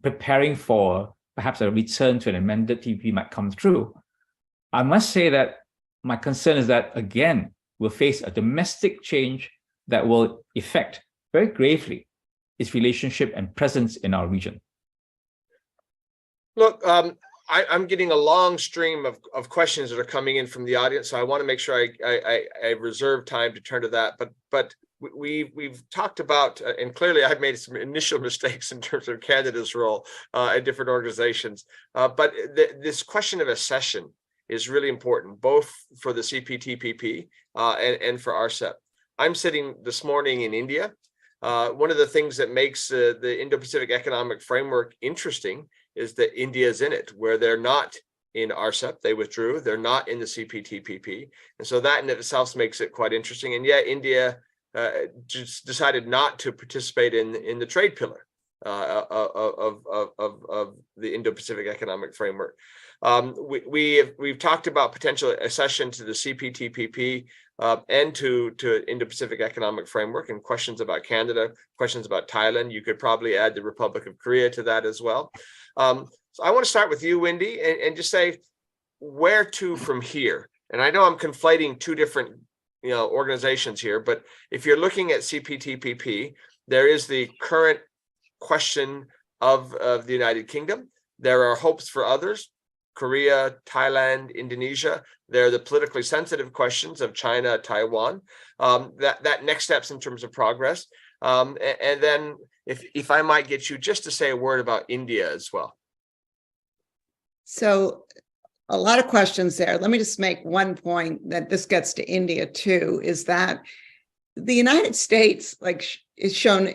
preparing for perhaps a return to an amended TPP might come through. I must say that my concern is that, again, we'll face a domestic change that will affect very gravely its relationship and presence in our region. Look, I'm getting a long stream of questions that are coming in from the audience, so I want to make sure I reserve time to turn to that. But we've talked about, and clearly I've made some initial mistakes in terms of Canada's role at different organizations. But this question of accession is really important, both for the CPTPP and for RCEP. I'm sitting this morning in India. One of the things that makes the Indo-Pacific Economic Framework interesting is that India is in it, where they're not in RCEP, they withdrew, they're not in the CPTPP. And so that in itself makes it quite interesting. And yet India just decided not to participate in the trade pillar of the Indo-Pacific Economic Framework. We've talked about potential accession to the CPTPP and to Indo-Pacific Economic Framework, and questions about Canada, questions about Thailand. You could probably add the Republic of Korea to that as well. So I want to start with you, Wendy, and just say where to from here. And I know I'm conflating two different organizations here, but if you're looking at CPTPP, there is the current question of the United Kingdom. There are hopes for others: Korea, Thailand, Indonesia. There are the politically sensitive questions of China, Taiwan. That next steps in terms of progress. And then if I might get you just to say a word about India as well. So a lot of questions there. Let me just make one point that this gets to India too, is that the United States is shown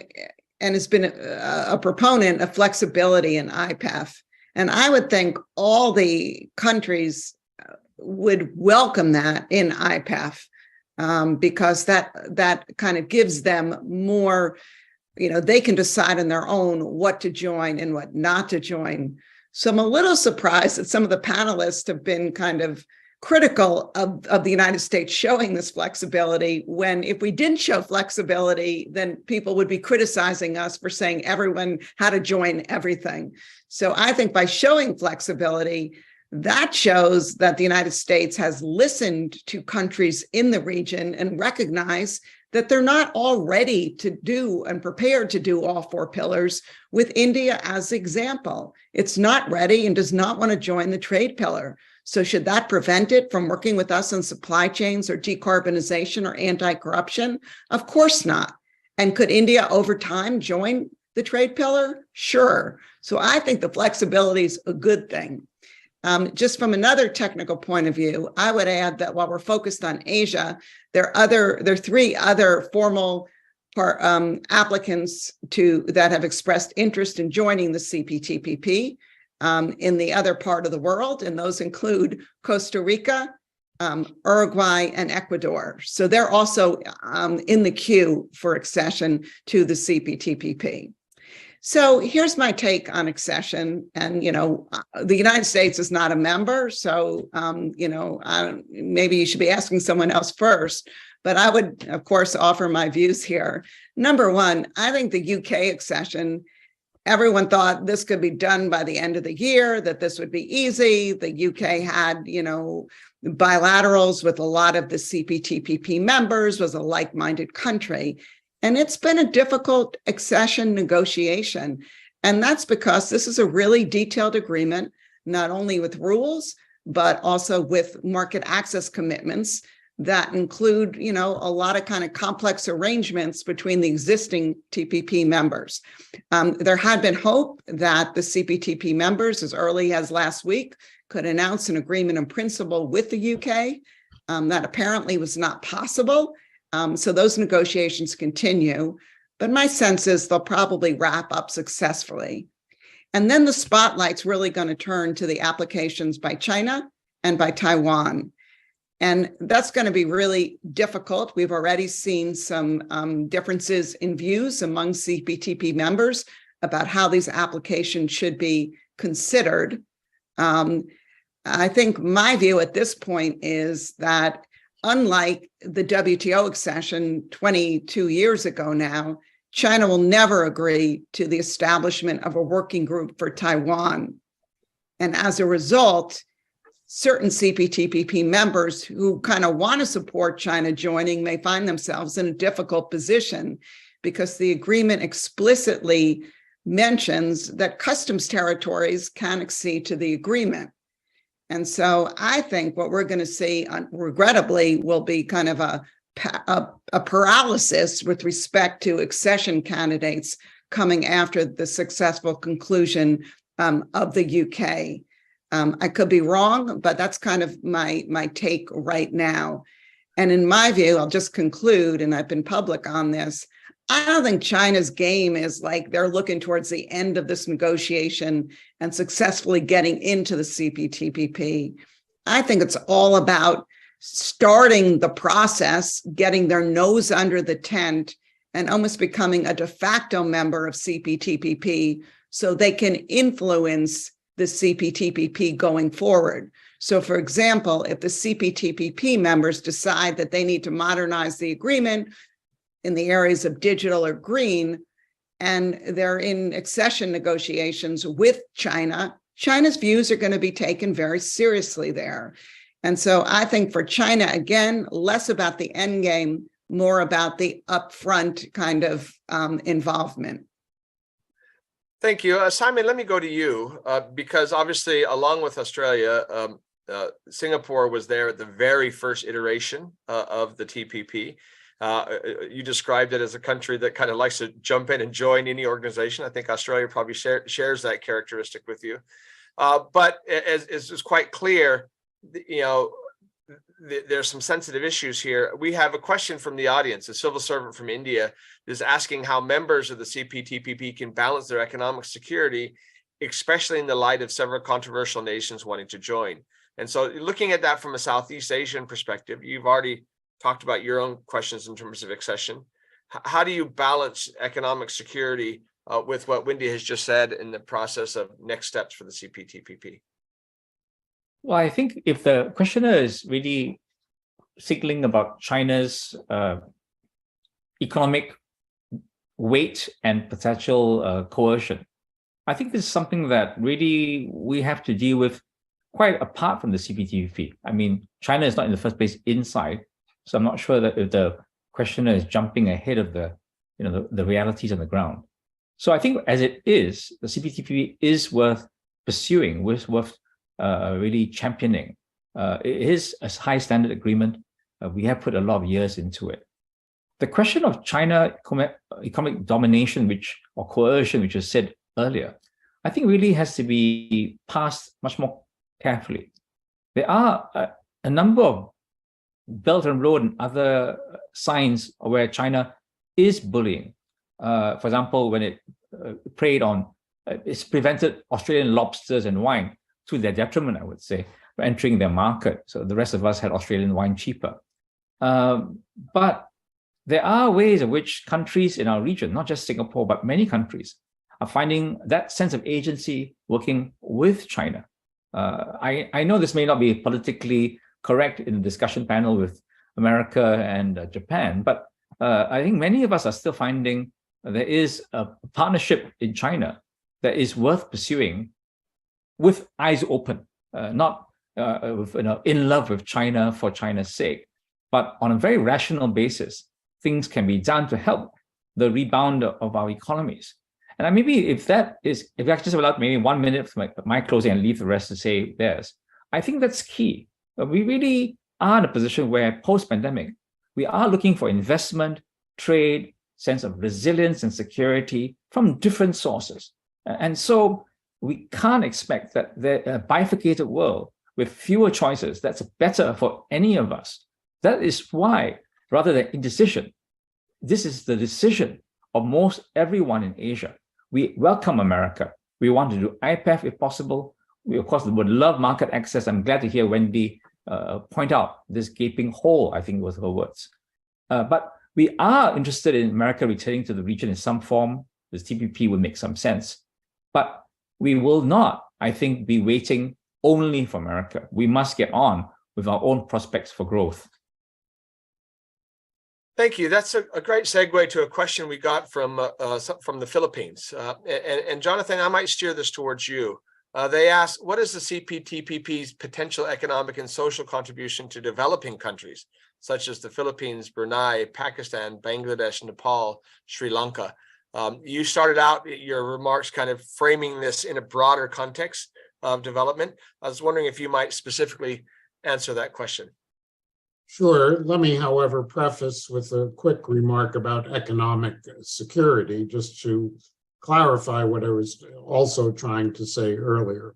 and has been a proponent of flexibility in IPEF. And I would think all the countries would welcome that in IPEF because that kind of gives them more, they can decide on their own what to join and what not to join. So I'm a little surprised that some of the panelists have been kind of critical of the United States showing this flexibility, when if we didn't show flexibility, then people would be criticizing us for saying everyone had to join everything. So I think by showing flexibility, that shows that the United States has listened to countries in the region and recognized that they're not all ready to do and prepared to do all four pillars, with India as example. It's not ready and does not want to join the trade pillar. So should that prevent it from working with us on supply chains or decarbonization or anti-corruption? Of course not. And could India over time join the trade pillar? Sure. So I think the flexibility is a good thing. Just from another technical point of view, I would add that while we're focused on Asia, there are three other formal applicants that have expressed interest in joining the CPTPP in the other part of the world, and those include Costa Rica, Uruguay, and Ecuador. So they're also in the queue for accession to the CPTPP. So here's my take on accession. And, the United States is not a member. So, maybe you should be asking someone else first. But I would, of course, offer my views here. Number one, I think the UK accession, everyone thought this could be done by the end of the year, that this would be easy. The UK had, bilaterals with a lot of the CPTPP members, was a like-minded country. And it's been a difficult accession negotiation. And that's because this is a really detailed agreement, not only with rules, but also with market access commitments that include, a lot of kind of complex arrangements between the existing TPP members. There had been hope that the CPTP members, as early as last week, could announce an agreement in principle with the UK. That apparently was not possible. So those negotiations continue, but my sense is they'll probably wrap up successfully. And then the spotlight's really going to turn to the applications by China and by Taiwan. And that's going to be really difficult. We've already seen some differences in views among CPTP members about how these applications should be considered. I think my view at this point is that unlike the WTO accession 22 years ago now, China will never agree to the establishment of a working group for Taiwan. And as a result, certain CPTPP members who kind of want to support China joining may find themselves in a difficult position because the agreement explicitly mentions that customs territories can accede to the agreement. And so I think what we're going to see, regrettably, will be kind of a paralysis with respect to accession candidates coming after the successful conclusion of the UK. I could be wrong, but that's kind of my take right now. And in my view, I'll just conclude, and I've been public on this, I don't think China's game is like they're looking towards the end of this negotiation and successfully getting into the CPTPP. I think it's all about starting the process, getting their nose under the tent, and almost becoming a de facto member of CPTPP so they can influence the CPTPP going forward. So, for example, if the CPTPP members decide that they need to modernize the agreement in the areas of digital or green, and they're in accession negotiations with China, China's views are going to be taken very seriously there. And so I think for China, again, less about the end game, more about the upfront kind of involvement. Thank you. Simon, let me go to you because obviously, along with Australia, Singapore was there at the very first iteration of the TPP. You described it as a country that kind of likes to jump in and join any organization. I think Australia probably shares that characteristic with you. But as is quite clear, there's some sensitive issues here. We have a question from the audience. A civil servant from India is asking how members of the CPTPP can balance their economic security, especially in the light of several controversial nations wanting to join. And so looking at that from a Southeast Asian perspective, you've already talked about your own questions in terms of accession. How do you balance economic security with what Wendy has just said in the process of next steps for the CPTPP? Well, I think if the questioner is really signaling about China's economic weight and potential coercion, I think this is something that really we have to deal with quite apart from the CPTPP. I mean, China is not in the first place inside, so I'm not sure that if the questioner is jumping ahead of the realities on the ground. So I think as it is, the CPTPP is worth pursuing, worth really championing. It is a high standard agreement. We have put a lot of years into it. The question of China economic domination, or coercion, which was said earlier, I think really has to be passed much more carefully. There are a number of Belt and Road and other signs where China is bullying. For example, when it preyed on, it's prevented Australian lobsters and wine to their detriment, I would say, for entering their market. So the rest of us had Australian wine cheaper. But there are ways in which countries in our region, not just Singapore, but many countries, are finding that sense of agency working with China. I know this may not be politically correct in the discussion panel with America and Japan, but I think many of us are still finding there is a partnership in China that is worth pursuing with eyes open, not with, in love with China for China's sake, but on a very rational basis. Things can be done to help the rebound of our economies. And maybe if I just allowed maybe 1 minute for my closing and leave the rest to say theirs, I think that's key. We really are in a position where post-pandemic, we are looking for investment, trade, sense of resilience and security from different sources. And so we can't expect that a bifurcated world with fewer choices, that's better for any of us. That is why, rather than indecision, this is the decision of most everyone in Asia. We welcome America. We want to do IPEF if possible. We, of course, would love market access. I'm glad to hear Wendy point out this gaping hole, I think was her words. But we are interested in America returning to the region in some form. This TPP would make some sense. But we will not, I think, be waiting only for America. We must get on with our own prospects for growth. Thank you. That's a great segue to a question we got from the Philippines. And Jonathan, I might steer this towards you. They asked, what is the CPTPP's potential economic and social contribution to developing countries, such as the Philippines, Brunei, Pakistan, Bangladesh, Nepal, Sri Lanka? You started out your remarks kind of framing this in a broader context of development. I was wondering if you might specifically answer that question. Sure. Let me, however, preface with a quick remark about economic security, just to clarify what I was also trying to say earlier.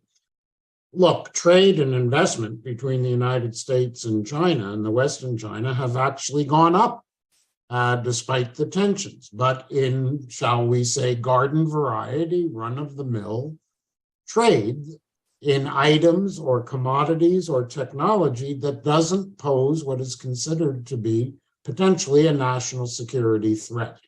Look, trade and investment between the United States and China and the Western China have actually gone up despite the tensions, but in, shall we say, garden variety, run-of-the-mill trade in items or commodities or technology that doesn't pose what is considered to be potentially a national security threat.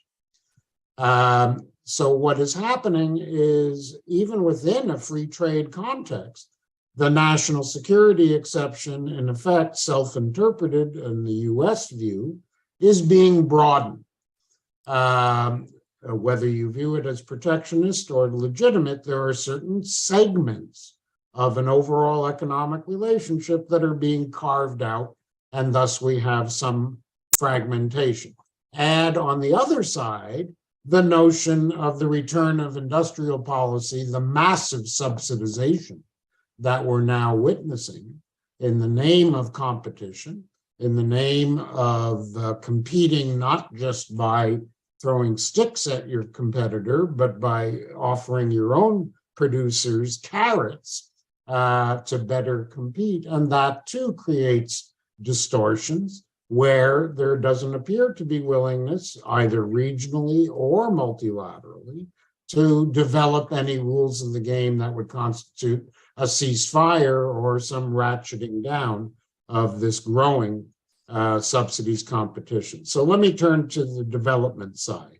So what is happening is, even within a free trade context, the national security exception, in effect, self-interpreted in the US view, is being broadened. Whether you view it as protectionist or legitimate, there are certain segments of an overall economic relationship that are being carved out, and thus we have some fragmentation. Add on the other side the notion of the return of industrial policy, the massive subsidization that we're now witnessing in the name of competition, in the name of competing not just by throwing sticks at your competitor, but by offering your own producers carrots to better compete. And that too creates distortions where there doesn't appear to be willingness, either regionally or multilaterally, to develop any rules of the game that would constitute a ceasefire or some ratcheting down of this growing subsidies competition. So let me turn to the development side.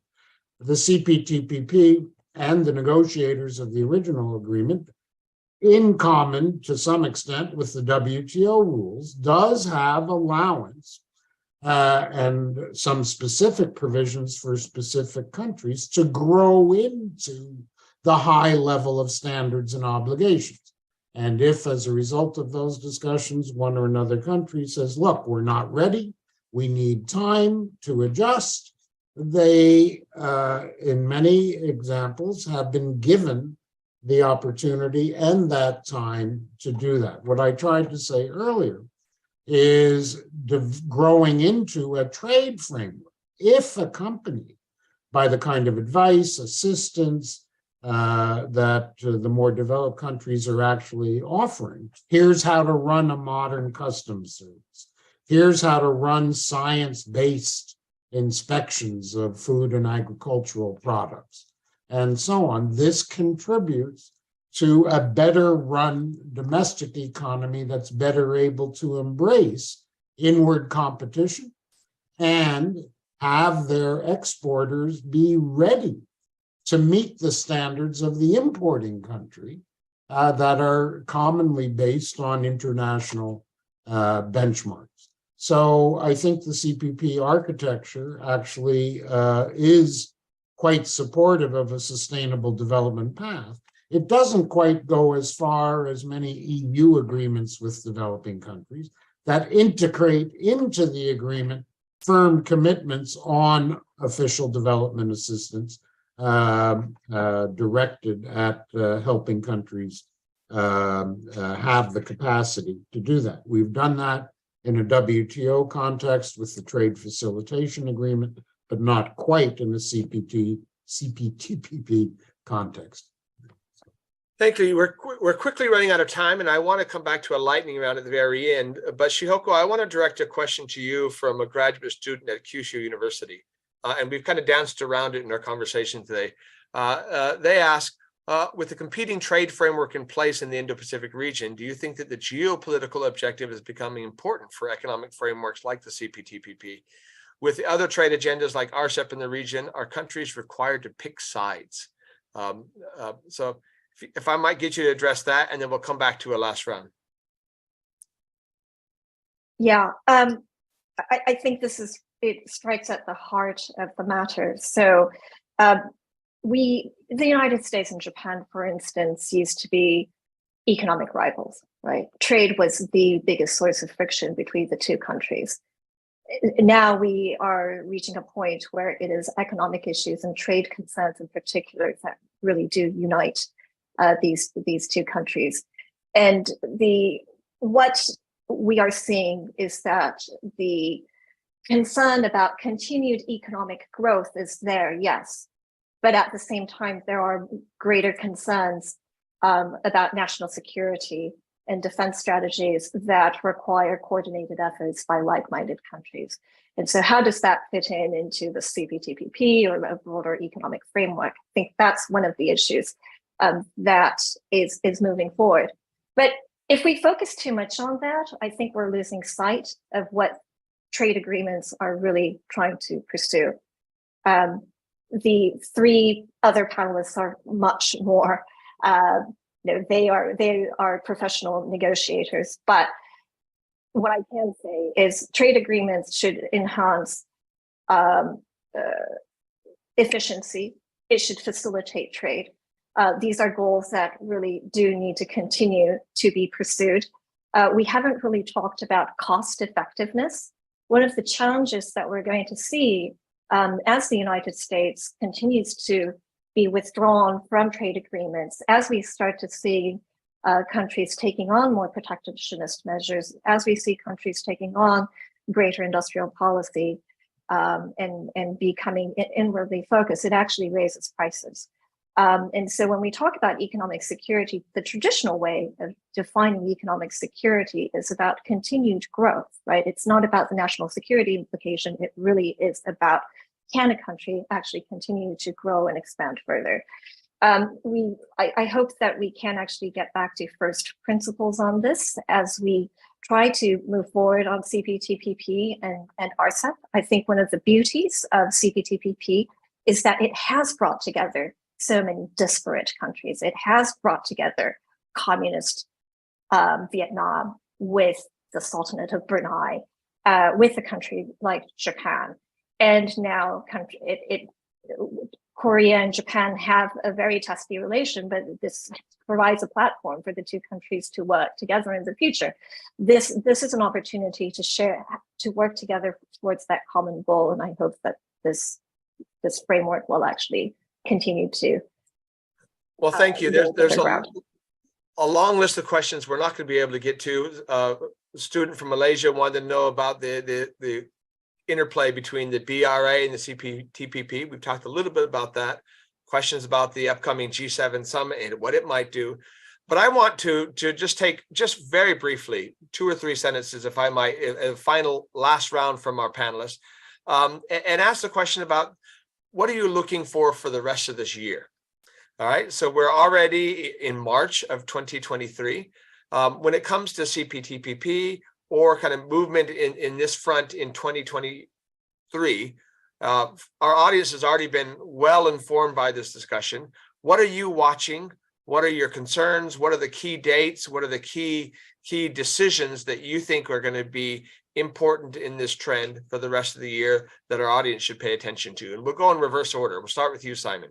The CPTPP and the negotiators of the original agreement, in common to some extent with the WTO rules, does have allowance and some specific provisions for specific countries to grow into the high level of standards and obligations. And if, as a result of those discussions, one or another country says, look, we're not ready, we need time to adjust, they, in many examples, have been given the opportunity and that time to do that. What I tried to say earlier is growing into a trade framework, if accompanied by the kind of advice, assistance that the more developed countries are actually offering. Here's how to run a modern customs service. Here's how to run science-based inspections of food and agricultural products, and so on. This contributes to a better run domestic economy that's better able to embrace inward competition and have their exporters be ready to meet the standards of the importing country that are commonly based on international benchmarks. So I think the CPP architecture actually is quite supportive of a sustainable development path. It doesn't quite go as far as many EU agreements with developing countries that integrate into the agreement firm commitments on official development assistance directed at helping countries have the capacity to do that. We've done that in a WTO context with the Trade Facilitation Agreement, but not quite in the CPTPP context. Thank you. We're quickly running out of time, and I want to come back to a lightning round at the very end. But Shihoko, I want to direct a question to you from a graduate student at Kyushu University. And we've kind of danced around it in our conversation today. They ask, with the competing trade framework in place in the Indo-Pacific region, do you think that the geopolitical objective is becoming important for economic frameworks like the CPTPP? With the other trade agendas like RCEP in the region, are countries required to pick sides? So if I might get you to address that, and then we'll come back to a last round. Yeah, I think it strikes at the heart of the matter. So the United States and Japan, for instance, used to be economic rivals, right? Trade was the biggest source of friction between the two countries. Now we are reaching a point where it is economic issues and trade concerns in particular that really do unite these two countries. And what we are seeing is that the concern about continued economic growth is there, yes. But at the same time, there are greater concerns about national security and defense strategies that require coordinated efforts by like-minded countries. And so how does that fit into the CPTPP or a broader economic framework? I think that's one of the issues that is moving forward. But if we focus too much on that, I think we're losing sight of what trade agreements are really trying to pursue. The three other panelists are much more, they are professional negotiators, but what I can say is trade agreements should enhance efficiency. It should facilitate trade. These are goals that really do need to continue to be pursued. We haven't really talked about cost effectiveness. One of the challenges that we're going to see as the United States continues to be withdrawn from trade agreements, as we start to see countries taking on more protectionist measures, as we see countries taking on greater industrial policy and becoming inwardly focused, it actually raises prices. And so when we talk about economic security, the traditional way of defining economic security is about continued growth, right? It's not about the national security implication. It really is about, can a country actually continue to grow and expand further? I hope that we can actually get back to first principles on this as we try to move forward on CPTPP and RCEP. I think one of the beauties of CPTPP is that it has brought together so many disparate countries. It has brought together communist Vietnam with the Sultanate of Brunei, with a country like Japan. And now Korea and Japan have a very testy relation, but this provides a platform for the two countries to work together in the future. This is an opportunity to work together towards that common goal. And I hope that this framework will actually continue to. Well, thank you. There's a long list of questions we're not going to be able to get to. A student from Malaysia wanted to know about the interplay between the BRA and the CPTPP. We've talked a little bit about that. Questions about the upcoming G7 summit and what it might do. But I want to just take very briefly 2 or 3 sentences, if I might, a final last round from our panelists, and ask the question about what are you looking for the rest of this year? All right, so we're already in March of 2023. When it comes to CPTPP or kind of movement in this front in 2023, Our audience has already been well informed by this discussion. What are you watching? What are your concerns? What are the key dates? What are the key decisions that you think are going to be important in this trend for the rest of the year that our audience should pay attention to? And we'll go in reverse order. We'll start with you, Simon.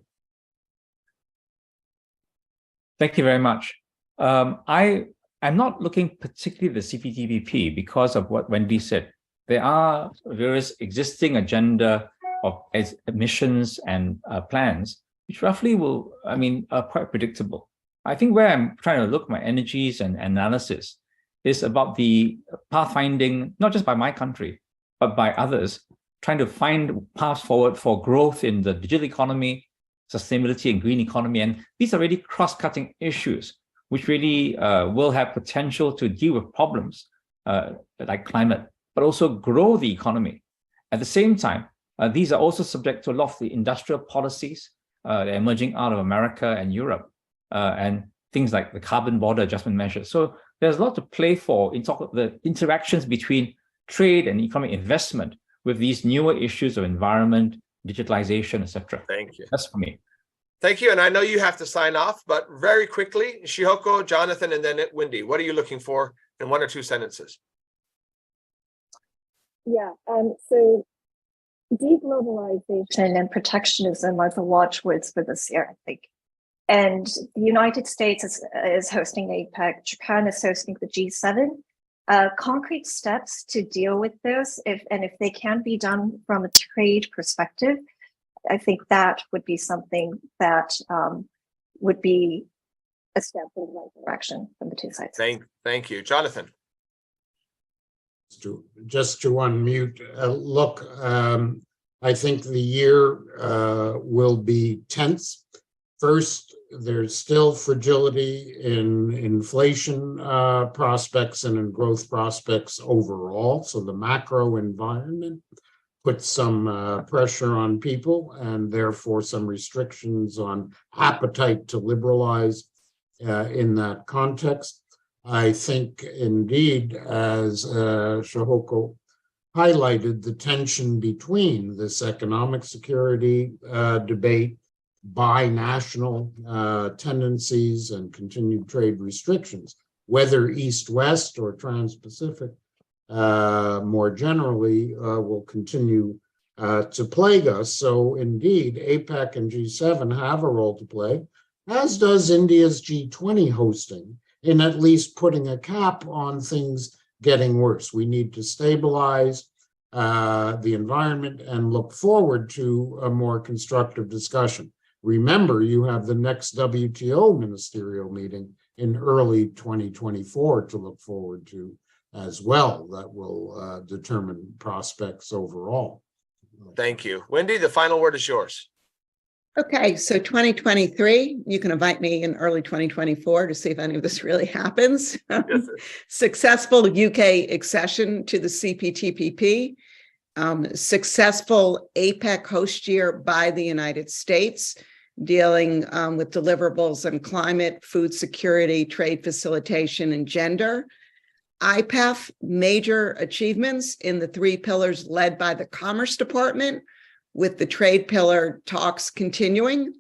Thank you very much. I'm not looking particularly at the CPTPP because of what Wendy said. There are various existing agenda of emissions and plans, which roughly are quite predictable. I think where I'm trying to look my energies and analysis is about the pathfinding, not just by my country, but by others, trying to find paths forward for growth in the digital economy, sustainability and green economy. And these are really cross-cutting issues, which really will have potential to deal with problems like climate, but also grow the economy. At the same time, these are also subject to a lot of the industrial policies that are emerging out of America and Europe, and things like the carbon border adjustment measures. So there's a lot to play for in talk of the interactions between trade and economic investment with these newer issues of environment, digitalization, etc. Thank you. That's for me. Thank you. And I know you have to sign off, but very quickly, Shihoko, Jonathan, and then Wendy, what are you looking for in 1 or 2 sentences? Yeah, so deglobalization and protectionism are the watchwords for this year, I think. And the United States is hosting APEC, Japan is hosting the G7. Concrete steps to deal with this, if they can be done from a trade perspective, I think that would be something that would be a step in the right direction from the two sides. Thank you. Jonathan. Just to unmute, look, I think the year will be tense. First, there's still fragility in inflation prospects and in growth prospects overall. So the macro environment puts some pressure on people and therefore some restrictions on appetite to liberalize in that context. I think indeed, as Shihoko highlighted, the tension between this economic security debate, binational tendencies and continued trade restrictions, whether East-West or Trans-Pacific, more generally, will continue to plague us. So indeed, APEC and G7 have a role to play, as does India's G20 hosting, in at least putting a cap on things getting worse. We need to stabilize the environment and look forward to a more constructive discussion. Remember, you have the next WTO ministerial meeting in early 2024 to look forward to as well. That will determine prospects overall. Thank you. Wendy, the final word is yours. Okay, so 2023, you can invite me in early 2024 to see if any of this really happens. Yes, Successful UK accession to the CPTPP, successful APEC host year by the United States, dealing with deliverables on climate, food security, trade facilitation, and gender. IPEF, major achievements in the 3 pillars led by the Commerce Department, with the trade pillar talks continuing.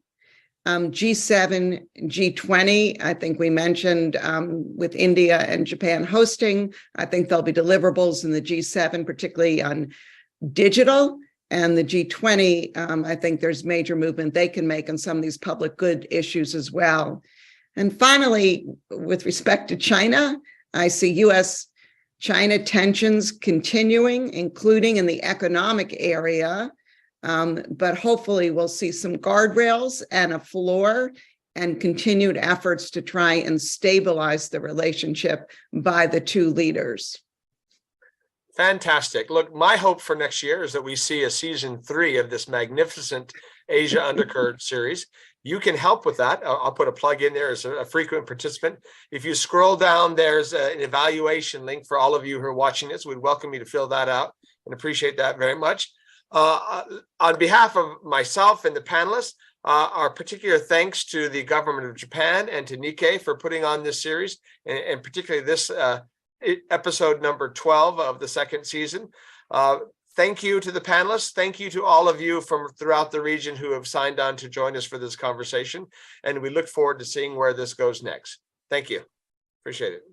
G7, G20, I think we mentioned with India and Japan hosting, I think there'll be deliverables in the G7, particularly on digital, and the G20, I think there's major movement they can make on some of these public good issues as well. And finally, with respect to China, I see US-China tensions continuing, including in the economic area. But hopefully we'll see some guardrails and a floor and continued efforts to try and stabilize the relationship by the 2 leaders. Fantastic. Look, my hope for next year is that we see a season 3 of this magnificent Asia Undercurrent series. You can help with that. I'll put a plug in there as a frequent participant. If you scroll down, there's an evaluation link for all of you who are watching this. We'd welcome you to fill that out and appreciate that very much. On behalf of myself and the panelists, our particular thanks to the government of Japan and to Nikkei for putting on this series, and particularly this episode number 12 of the 2nd season. Thank you to the panelists. Thank you to all of you from throughout the region who have signed on to join us for this conversation. And we look forward to seeing where this goes next. Thank you. Appreciate it.